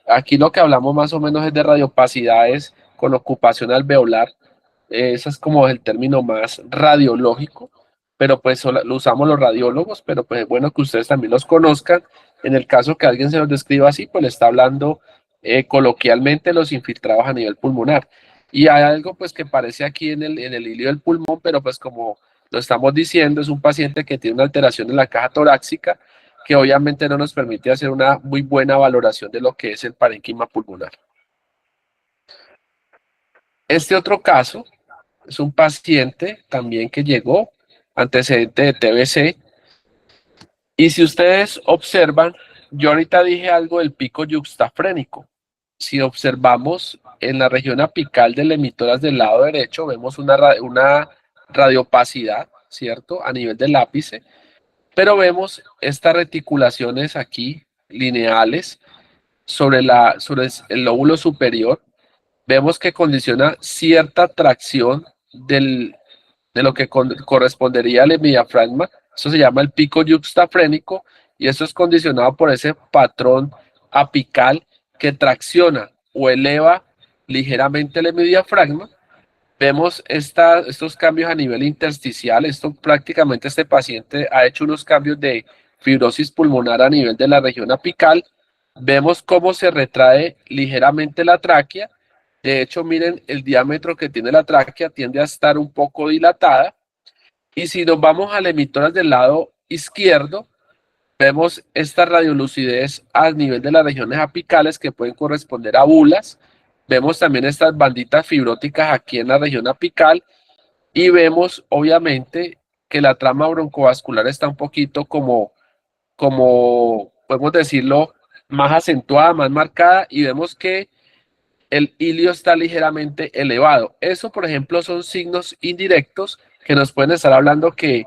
Aquí lo que hablamos más o menos es de radiopacidades con ocupación alveolar. Ese es como el término más radiológico, pero pues lo usamos los radiólogos, pero pues es bueno que ustedes también los conozcan. En el caso que alguien se los describa así, pues le está hablando coloquialmente los infiltrados a nivel pulmonar. Y hay algo pues que parece aquí en el hilio del pulmón, pero pues como lo estamos diciendo, es un paciente que tiene una alteración en la caja torácica que obviamente no nos permite hacer una muy buena valoración de lo que es el parénquima pulmonar. Este otro caso es un paciente también que llegó, antecedente de TBC, y si ustedes observan, yo ahorita dije algo del pico yuxtafrénico. Si observamos en la región apical del emitoras del lado derecho, vemos una radiopacidad, ¿cierto? A nivel del ápice, pero vemos estas reticulaciones aquí, lineales, sobre el lóbulo superior. Vemos que condiciona cierta tracción de lo que correspondería al hemidiafragma. Eso se llama el pico yuxtafrénico y eso es condicionado por ese patrón apical que tracciona o eleva ligeramente el hemidiafragma. Vemos estos cambios a nivel intersticial. Esto prácticamente este paciente ha hecho unos cambios de fibrosis pulmonar a nivel de la región apical. Vemos cómo se retrae ligeramente la tráquea. De hecho, miren, el diámetro que tiene la tráquea tiende a estar un poco dilatada. Y si nos vamos al emitoras del lado izquierdo, vemos esta radiolucidez a nivel de las regiones apicales que pueden corresponder a bulas. Vemos también estas banditas fibróticas aquí en la región apical y vemos obviamente que la trama broncovascular está un poquito como podemos decirlo, más acentuada, más marcada, y vemos que el hilio está ligeramente elevado. Eso, por ejemplo, son signos indirectos que nos pueden estar hablando que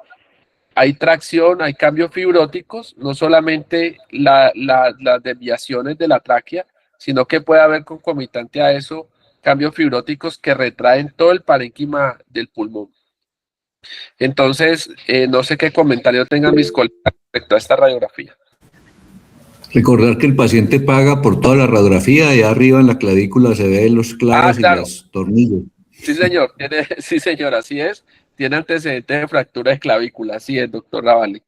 hay tracción, hay cambios fibróticos, no solamente las desviaciones de la tráquea, sino que puede haber concomitante a eso cambios fibróticos que retraen todo el parénquima del pulmón. Entonces, no sé qué comentario tengan mis colegas respecto a esta radiografía. Recordar que el paciente paga por toda la radiografía y arriba en la clavícula se ven los clavos y los tornillos. Sí, señor, sí, señor, así es. Tiene antecedentes de fractura de clavícula, así es, doctor Ravalli.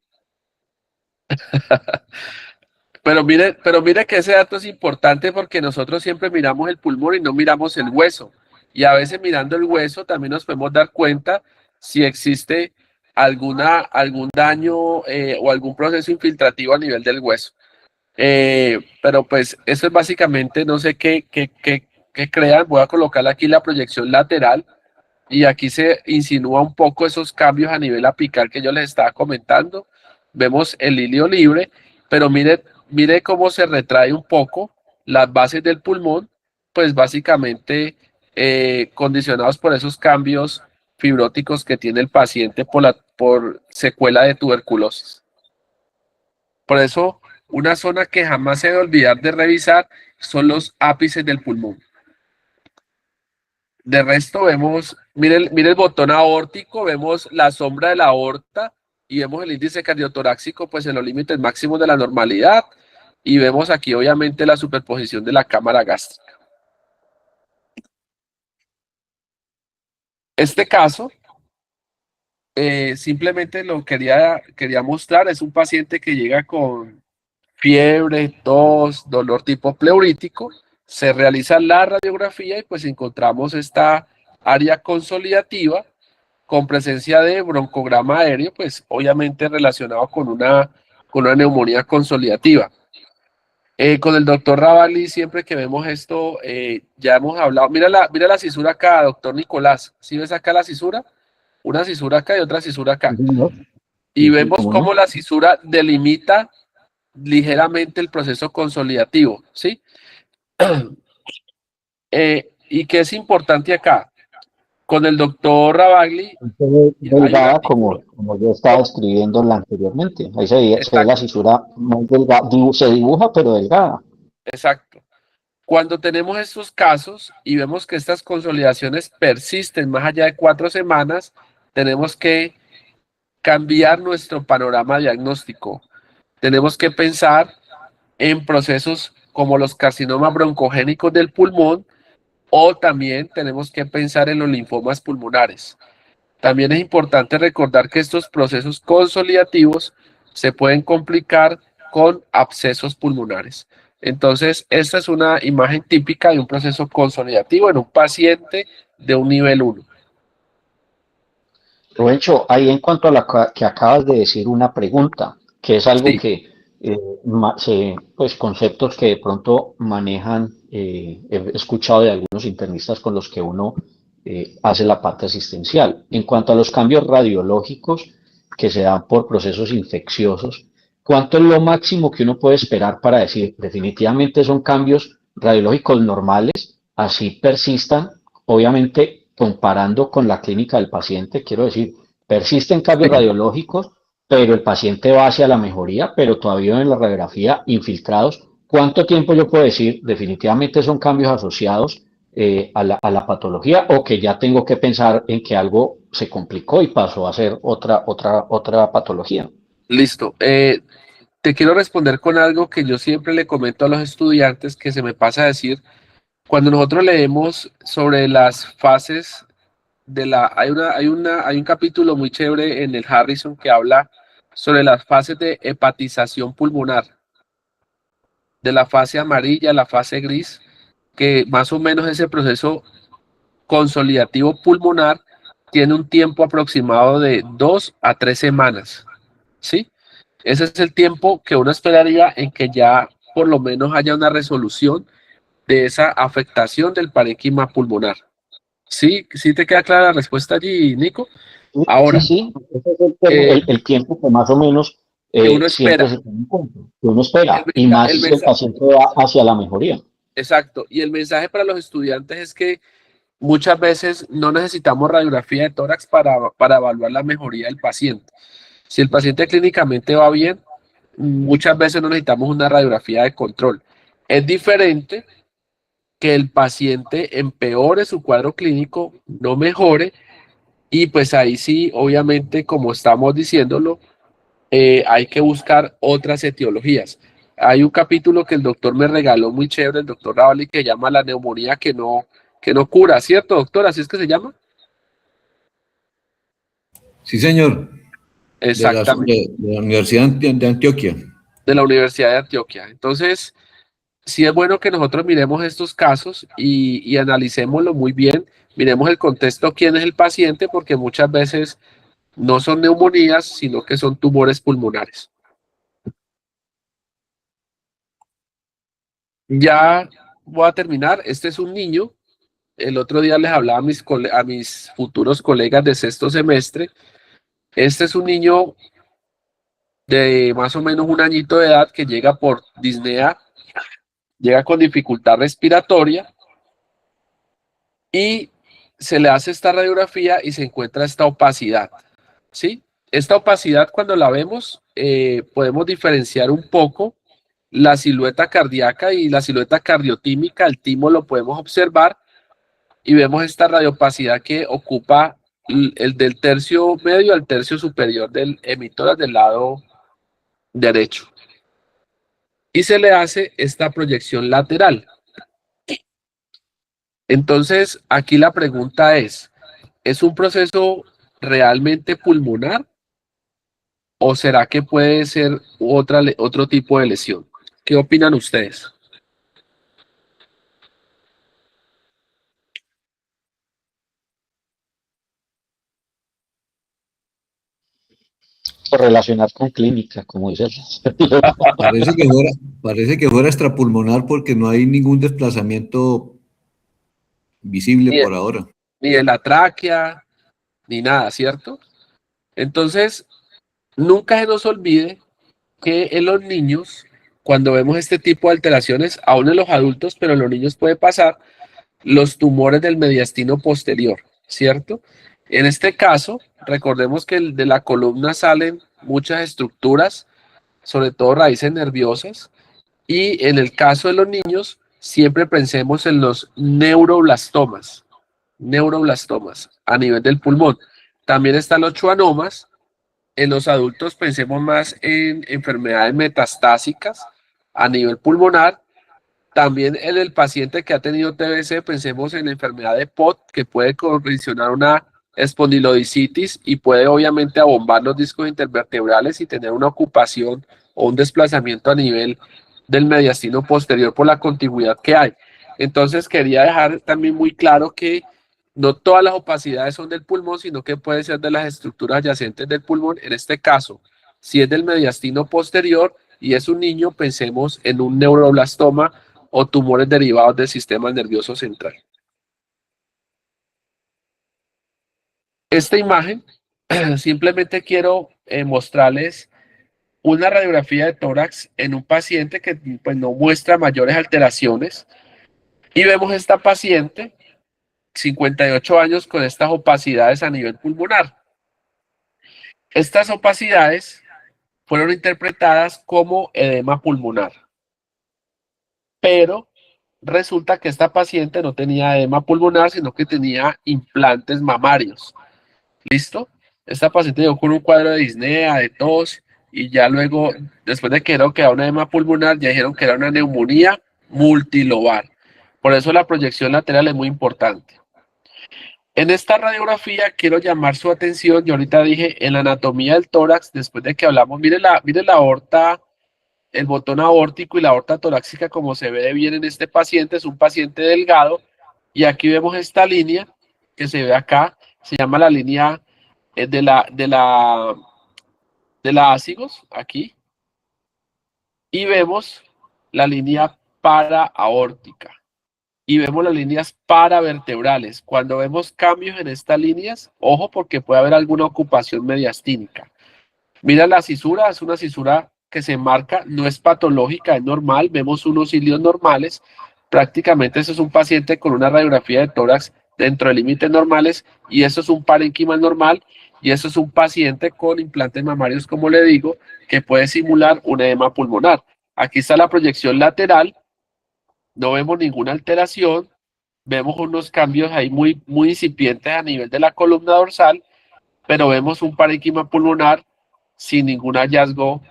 Pero mire que ese dato es importante porque nosotros siempre miramos el pulmón y no miramos el hueso. Y a veces mirando el hueso también nos podemos dar cuenta si existe algún daño o algún proceso infiltrativo a nivel del hueso. Pero pues eso es básicamente, no sé qué crean. Voy a colocar aquí la proyección lateral y aquí se insinúa un poco esos cambios a nivel apical que yo les estaba comentando. Vemos el hilio libre, pero mire cómo se retrae un poco las bases del pulmón, pues básicamente condicionados por esos cambios fibróticos que tiene el paciente por secuela de tuberculosis. Por eso, una zona que jamás se debe olvidar de revisar son los ápices del pulmón. De resto vemos, mire el botón aórtico, vemos la sombra de la aorta y vemos el índice cardiotorácico pues en los límites máximos de la normalidad, y vemos aquí obviamente la superposición de la cámara gástrica. Este caso simplemente lo quería mostrar. Es un paciente que llega con fiebre, tos, dolor tipo pleurítico. Se realiza la radiografía y pues encontramos esta área consolidativa con presencia de broncograma aéreo, pues obviamente relacionado con una neumonía consolidativa. Con el doctor Ravalli, siempre que vemos esto, ya hemos hablado. Mira la cisura acá, doctor Nicolás. ¿Sí ves acá la cisura? Una cisura acá y otra cisura acá. Y vemos cómo la cisura delimita ligeramente el proceso consolidativo, ¿sí? Y que es importante acá, con el doctor Ravalli. Delgada, como yo estaba escribiendo anteriormente. Ahí se ve la cisura muy delgada, se dibuja, pero delgada. Exacto. Cuando tenemos estos casos y vemos que estas consolidaciones persisten más allá de 4 semanas, tenemos que cambiar nuestro panorama diagnóstico. Tenemos que pensar en procesos como los carcinomas broncogénicos del pulmón, o también tenemos que pensar en los linfomas pulmonares. También es importante recordar que estos procesos consolidativos se pueden complicar con abscesos pulmonares. Entonces, esta es una imagen típica de un proceso consolidativo en un paciente de un nivel 1. Rubencho, ahí en cuanto a la que acabas de decir, una pregunta, que es algo que, pues conceptos que de pronto manejan, he escuchado de algunos internistas con los que uno hace la parte asistencial. En cuanto a los cambios radiológicos que se dan por procesos infecciosos, ¿cuánto es lo máximo que uno puede esperar para decir definitivamente son cambios radiológicos normales, así persistan? Obviamente, comparando con la clínica del paciente, quiero decir, persisten cambios radiológicos, pero el paciente va hacia la mejoría, pero todavía en la radiografía infiltrados. ¿Cuánto tiempo yo puedo decir definitivamente son cambios asociados a la patología, o que ya tengo que pensar en que algo se complicó y pasó a ser otra patología? Listo. Te quiero responder con algo que yo siempre le comento a los estudiantes, que se me pasa a decir. Cuando nosotros leemos sobre las fases de hay un capítulo muy chévere en el Harrison que habla sobre las fases de hepatización pulmonar, de la fase amarilla a la fase gris, que más o menos ese proceso consolidativo pulmonar tiene un tiempo aproximado de 2 a 3 semanas, ¿sí? Ese es el tiempo que uno esperaría en que ya por lo menos haya una resolución de esa afectación del parénquima pulmonar. ¿Sí? ¿Sí te queda clara la respuesta allí, Nico? Ahora, sí. Ese es el tiempo que más o menos que uno siempre espera. se tiene en cuenta, que uno espera, y más si el paciente va hacia la mejoría. Exacto, y el mensaje para los estudiantes es que muchas veces no necesitamos radiografía de tórax para evaluar la mejoría del paciente. Si el paciente clínicamente va bien, muchas veces no necesitamos una radiografía de control. Es diferente que el paciente empeore su cuadro clínico, no mejore, y pues ahí sí, obviamente, como estamos diciéndolo, hay que buscar otras etiologías. Hay un capítulo que el doctor me regaló muy chévere, el doctor Ravali, que llama la neumonía que no cura, ¿cierto, doctor? ¿Así es que se llama? Sí, señor. Exactamente. De la Universidad de Antioquia. De la Universidad de Antioquia. Entonces, sí es bueno que nosotros miremos estos casos y analicémoslo muy bien, miremos el contexto, quién es el paciente, porque muchas veces no son neumonías, sino que son tumores pulmonares. Ya voy a terminar. Este es un niño. El otro día les hablaba a mis futuros colegas de sexto semestre. Este es un niño de más o menos un añito de edad que llega por disnea, llega con dificultad respiratoria y se le hace esta radiografía y se encuentra esta opacidad, ¿sí? Esta opacidad, cuando la vemos, podemos diferenciar un poco la silueta cardíaca y la silueta cardiotímica. El timo lo podemos observar y vemos esta radiopacidad que ocupa el del tercio medio al tercio superior del emitórax del lado derecho. Y se le hace esta proyección lateral. Entonces, aquí la pregunta ¿es un proceso realmente pulmonar o será que puede ser otro tipo de lesión? ¿Qué opinan ustedes? Relacionar con clínica, como dices. Parece que fuera extrapulmonar porque no hay ningún desplazamiento visible por ahora. Ni en la tráquea, ni nada, ¿cierto? Entonces, nunca se nos olvide que en los niños, cuando vemos este tipo de alteraciones, aún en los adultos, pero en los niños puede pasar, los tumores del mediastino posterior, ¿cierto? En este caso, recordemos que de la columna salen muchas estructuras, sobre todo raíces nerviosas, y en el caso de los niños, siempre pensemos en los neuroblastomas a nivel del pulmón. También están los schwannomas. En los adultos pensemos más en enfermedades metastásicas a nivel pulmonar. También en el paciente que ha tenido TBC, pensemos en la enfermedad de POT, que puede condicionar una espondilodicitis y puede obviamente abombar los discos intervertebrales y tener una ocupación o un desplazamiento a nivel del mediastino posterior por la contigüidad que hay. Entonces quería dejar también muy claro que no todas las opacidades son del pulmón, sino que puede ser de las estructuras adyacentes del pulmón. En este caso, si es del mediastino posterior y es un niño, pensemos en un neuroblastoma o tumores derivados del sistema nervioso central. Esta imagen, simplemente quiero mostrarles una radiografía de tórax en un paciente que pues, no muestra mayores alteraciones. Y vemos esta paciente, 58 años, con estas opacidades a nivel pulmonar. Estas opacidades fueron interpretadas como edema pulmonar. Pero resulta que esta paciente no tenía edema pulmonar, sino que tenía implantes mamarios. ¿Listo? Esta paciente llegó con un cuadro de disnea, de tos, y ya luego, después de que dijeron que era una edema pulmonar, ya dijeron que era una neumonía multilobar. Por eso la proyección lateral es muy importante. En esta radiografía quiero llamar su atención, yo ahorita dije, en la anatomía del tórax, después de que hablamos, mire la aorta, el botón aórtico y la aorta torácica como se ve bien en este paciente, es un paciente delgado, y aquí vemos esta línea que se ve acá, se llama la línea de la ácigos, aquí, y vemos la línea paraaórtica, y vemos las líneas paravertebrales. Cuando vemos cambios en estas líneas, ojo porque puede haber alguna ocupación mediastínica. Mira la cisura, es una cisura que se marca, no es patológica, es normal, vemos unos hilios normales, prácticamente eso es un paciente con una radiografía de tórax dentro de límites normales, y eso es un parénquima normal, y eso es un paciente con implantes mamarios, como le digo, que puede simular un edema pulmonar. Aquí está la proyección lateral, no vemos ninguna alteración, vemos unos cambios ahí muy incipientes a nivel de la columna dorsal, pero vemos un parénquima pulmonar sin ningún hallazgo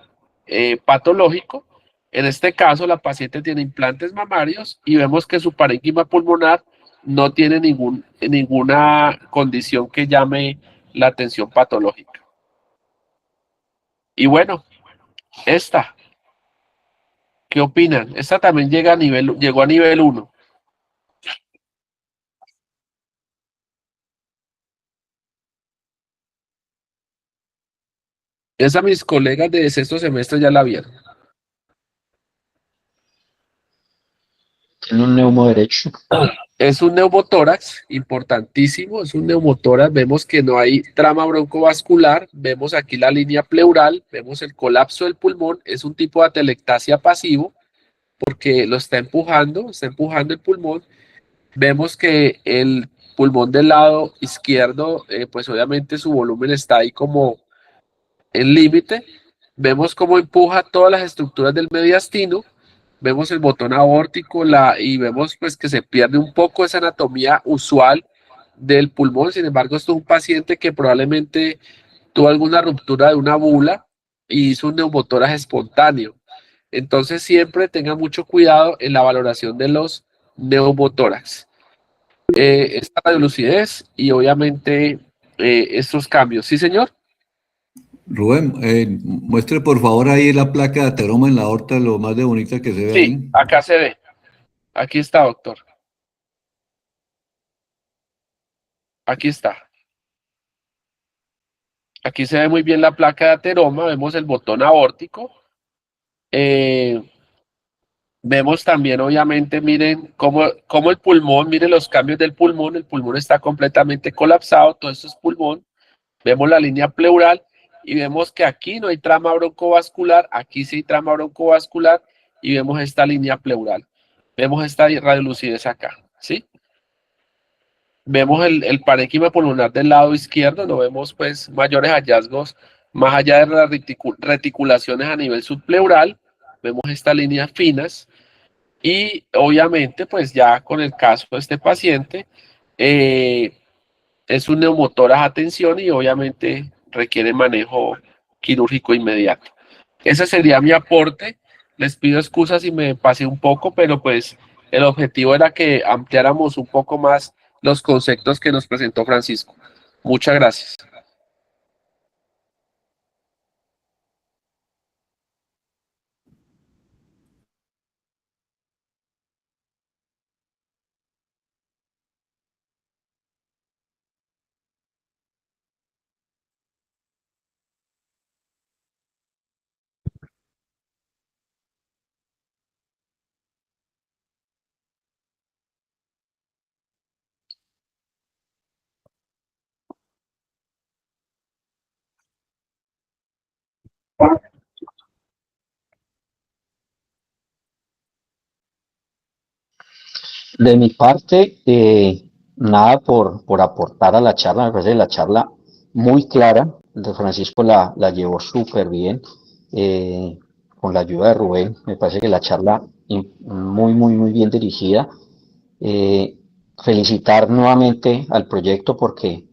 patológico. En este caso, la paciente tiene implantes mamarios y vemos que su parénquima pulmonar no tiene ninguna condición que llame la atención patológica. Y bueno, esta, ¿qué opinan? Esta también llegó a nivel 1. Esa mis colegas de sexto semestre ya la vieron. Tiene un neumo derecho. Es un neumotórax importantísimo, es un neumotórax. Vemos que no hay trama broncovascular, vemos aquí la línea pleural, vemos el colapso del pulmón, es un tipo de atelectasia pasivo porque lo está empujando el pulmón. Vemos que el pulmón del lado izquierdo, pues obviamente su volumen está ahí como en límite. Vemos cómo empuja todas las estructuras del mediastino. Vemos el botón aórtico y vemos pues que se pierde un poco esa anatomía usual del pulmón. Sin embargo, esto es un paciente que probablemente tuvo alguna ruptura de una bula y hizo un neumotórax espontáneo. Entonces siempre tengan mucho cuidado en la valoración de los neumotórax. Esta radiolucidez y obviamente estos cambios. ¿Sí, señor? Rubén, muestre por favor ahí la placa de ateroma en la aorta, lo más de bonita que se ve ahí. Sí, acá se ve. Aquí está, doctor. Aquí está. Aquí se ve muy bien la placa de ateroma, vemos el botón aórtico. Vemos también, obviamente, miren cómo el pulmón, miren los cambios del pulmón, el pulmón está completamente colapsado, todo esto es pulmón. Vemos la línea pleural y vemos que aquí no hay trama broncovascular, aquí sí hay trama broncovascular y vemos esta línea pleural. Vemos esta radiolucidez acá, ¿sí? Vemos el parénquima pulmonar del lado izquierdo, no vemos pues mayores hallazgos más allá de las reticulaciones a nivel subpleural. Vemos estas líneas finas y obviamente pues ya con el caso de este paciente es un neumotórax a tensión y obviamente requiere manejo quirúrgico inmediato. Ese sería mi aporte. Les pido excusas si me pasé un poco, pero pues el objetivo era que ampliáramos un poco más los conceptos que nos presentó Francisco. Muchas gracias. De mi parte, nada por aportar a la charla, me parece la charla muy clara, de Francisco la llevó súper bien, con la ayuda de Rubén, me parece que la charla muy bien dirigida. Felicitar nuevamente al proyecto porque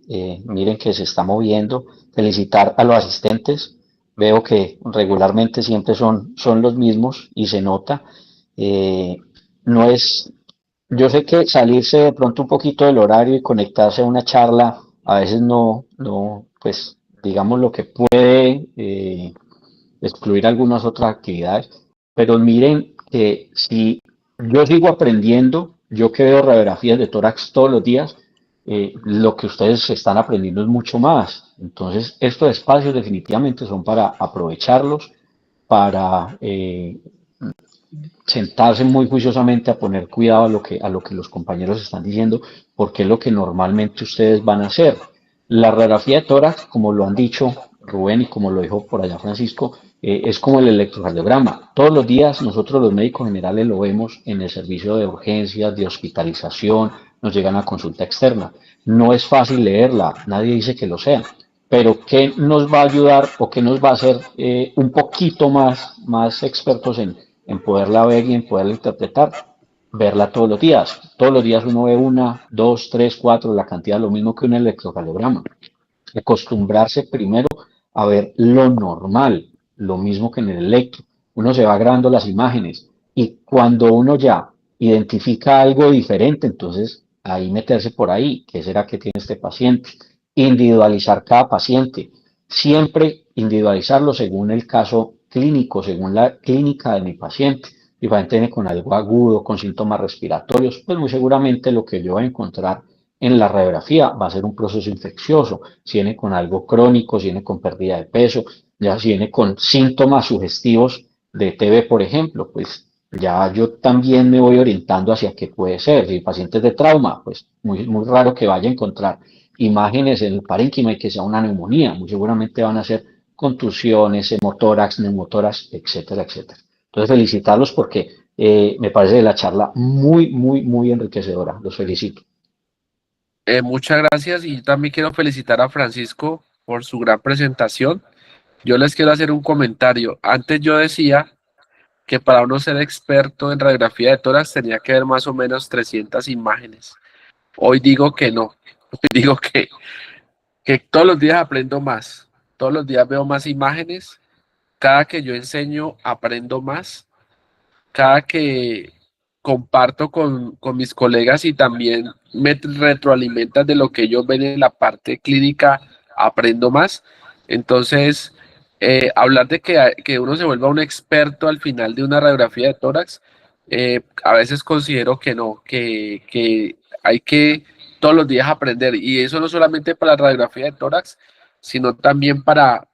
miren que se está moviendo, felicitar a los asistentes, veo que regularmente siempre son los mismos y se nota, no es... Yo sé que salirse de pronto un poquito del horario y conectarse a una charla a veces no pues digamos lo que puede excluir algunas otras actividades, pero miren que si yo sigo aprendiendo, yo que veo radiografías de tórax todos los días, lo que ustedes están aprendiendo es mucho más. Entonces, estos espacios definitivamente son para aprovecharlos, para sentarse muy juiciosamente a poner cuidado a lo que los compañeros están diciendo, porque es lo que normalmente ustedes van a hacer. La radiografía de tórax, como lo han dicho Rubén y como lo dijo por allá Francisco, es como el electrocardiograma. Todos los días nosotros los médicos generales lo vemos en el servicio de urgencias, de hospitalización, nos llegan a consulta externa. No es fácil leerla, nadie dice que lo sea, pero ¿qué nos va a ayudar o qué nos va a hacer un poquito más expertos en poderla ver y en poderla interpretar? Verla todos los días. Todos los días uno ve una, dos, tres, cuatro, la cantidad, lo mismo que un electrocardiograma. Acostumbrarse primero a ver lo normal, lo mismo que en el electro. Uno se va grabando las imágenes y cuando uno ya identifica algo diferente, entonces ahí meterse por ahí, ¿qué será que tiene este paciente? Individualizar cada paciente, siempre individualizarlo según el caso clínico, según la clínica de mi paciente. Si el paciente viene con algo agudo, con síntomas respiratorios, pues muy seguramente lo que yo voy a encontrar en la radiografía va a ser un proceso infeccioso. Si viene con algo crónico, si viene con pérdida de peso, ya si viene con síntomas sugestivos de TB, por ejemplo, pues ya yo también me voy orientando hacia qué puede ser. Si pacientes de trauma, pues muy raro que vaya a encontrar imágenes en el parénquima y que sea una neumonía. Muy seguramente van a ser contusiones, hemotórax, neumotórax, etcétera, etcétera. Entonces, felicitarlos porque me parece la charla muy enriquecedora. Los felicito. Muchas gracias y también quiero felicitar a Francisco por su gran presentación. Yo les quiero hacer un comentario. Antes yo decía que para uno ser experto en radiografía de tórax tenía que ver más o menos 300 imágenes. Hoy digo que no. Hoy digo que todos los días aprendo más. Todos los días veo más imágenes. Cada que yo enseño aprendo más. Cada que comparto con mis colegas y también me retroalimentan de lo que ellos ven en la parte clínica, aprendo más. Entonces, hablar de que uno se vuelva un experto al final de una radiografía de tórax, a veces considero que no, que hay que todos los días aprender. Y eso no solamente para la radiografía de tórax, sino también para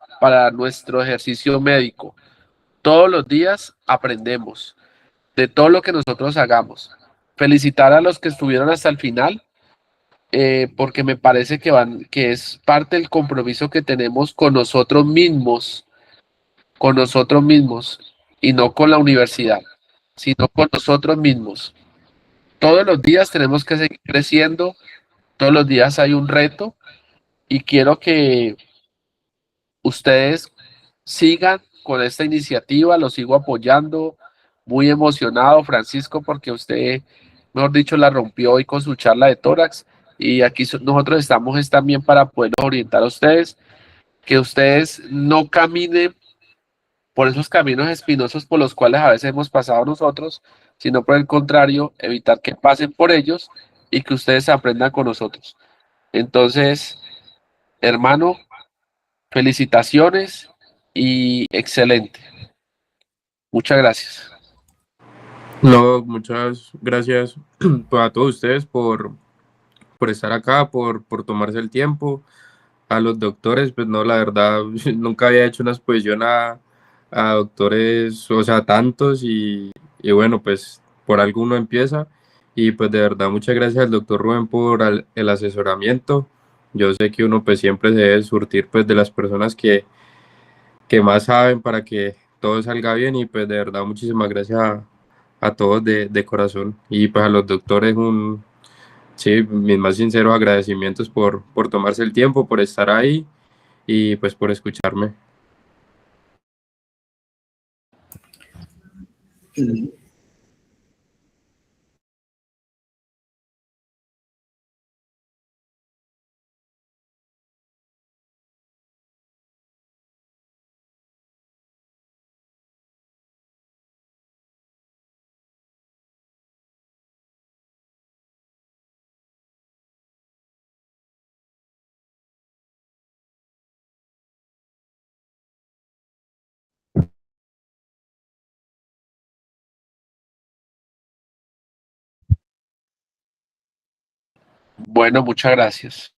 nuestro ejercicio médico. Todos los días aprendemos de todo lo que nosotros hagamos. Felicitar a los que estuvieron hasta el final, porque me parece que es parte del compromiso que tenemos con nosotros mismos, y no con la universidad, sino con nosotros mismos. Todos los días tenemos que seguir creciendo, todos los días hay un reto, y quiero que ustedes sigan con esta iniciativa, los sigo apoyando, muy emocionado, Francisco, porque usted, mejor dicho, la rompió hoy con su charla de tórax, y aquí nosotros estamos también para poder orientar a ustedes, que ustedes no caminen por esos caminos espinosos por los cuales a veces hemos pasado nosotros, sino por el contrario, evitar que pasen por ellos y que ustedes aprendan con nosotros. Entonces, hermano, felicitaciones y excelente. Muchas gracias. No, muchas gracias pues, a todos ustedes por estar acá, por tomarse el tiempo. A los doctores, pues no, la verdad, nunca había hecho una exposición a doctores, o sea, tantos, y bueno, pues por algo uno empieza. Y pues de verdad, muchas gracias al doctor Rubén por el asesoramiento. Yo sé que uno pues siempre se debe surtir pues de las personas que más saben para que todo salga bien, y pues de verdad muchísimas gracias a todos de corazón, y pues a los doctores sí, mis más sinceros agradecimientos por tomarse el tiempo, por estar ahí y pues por escucharme. Bueno, muchas gracias.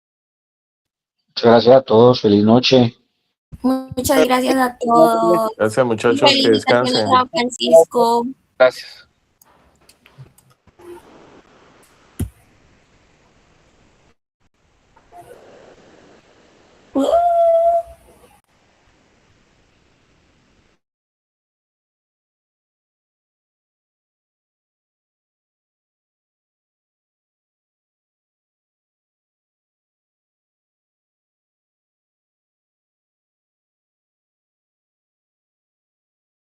Muchas gracias a todos, feliz noche. Muchas gracias a todos. Gracias, muchachos, que Felicitaciones descansen. a Francisco. Gracias.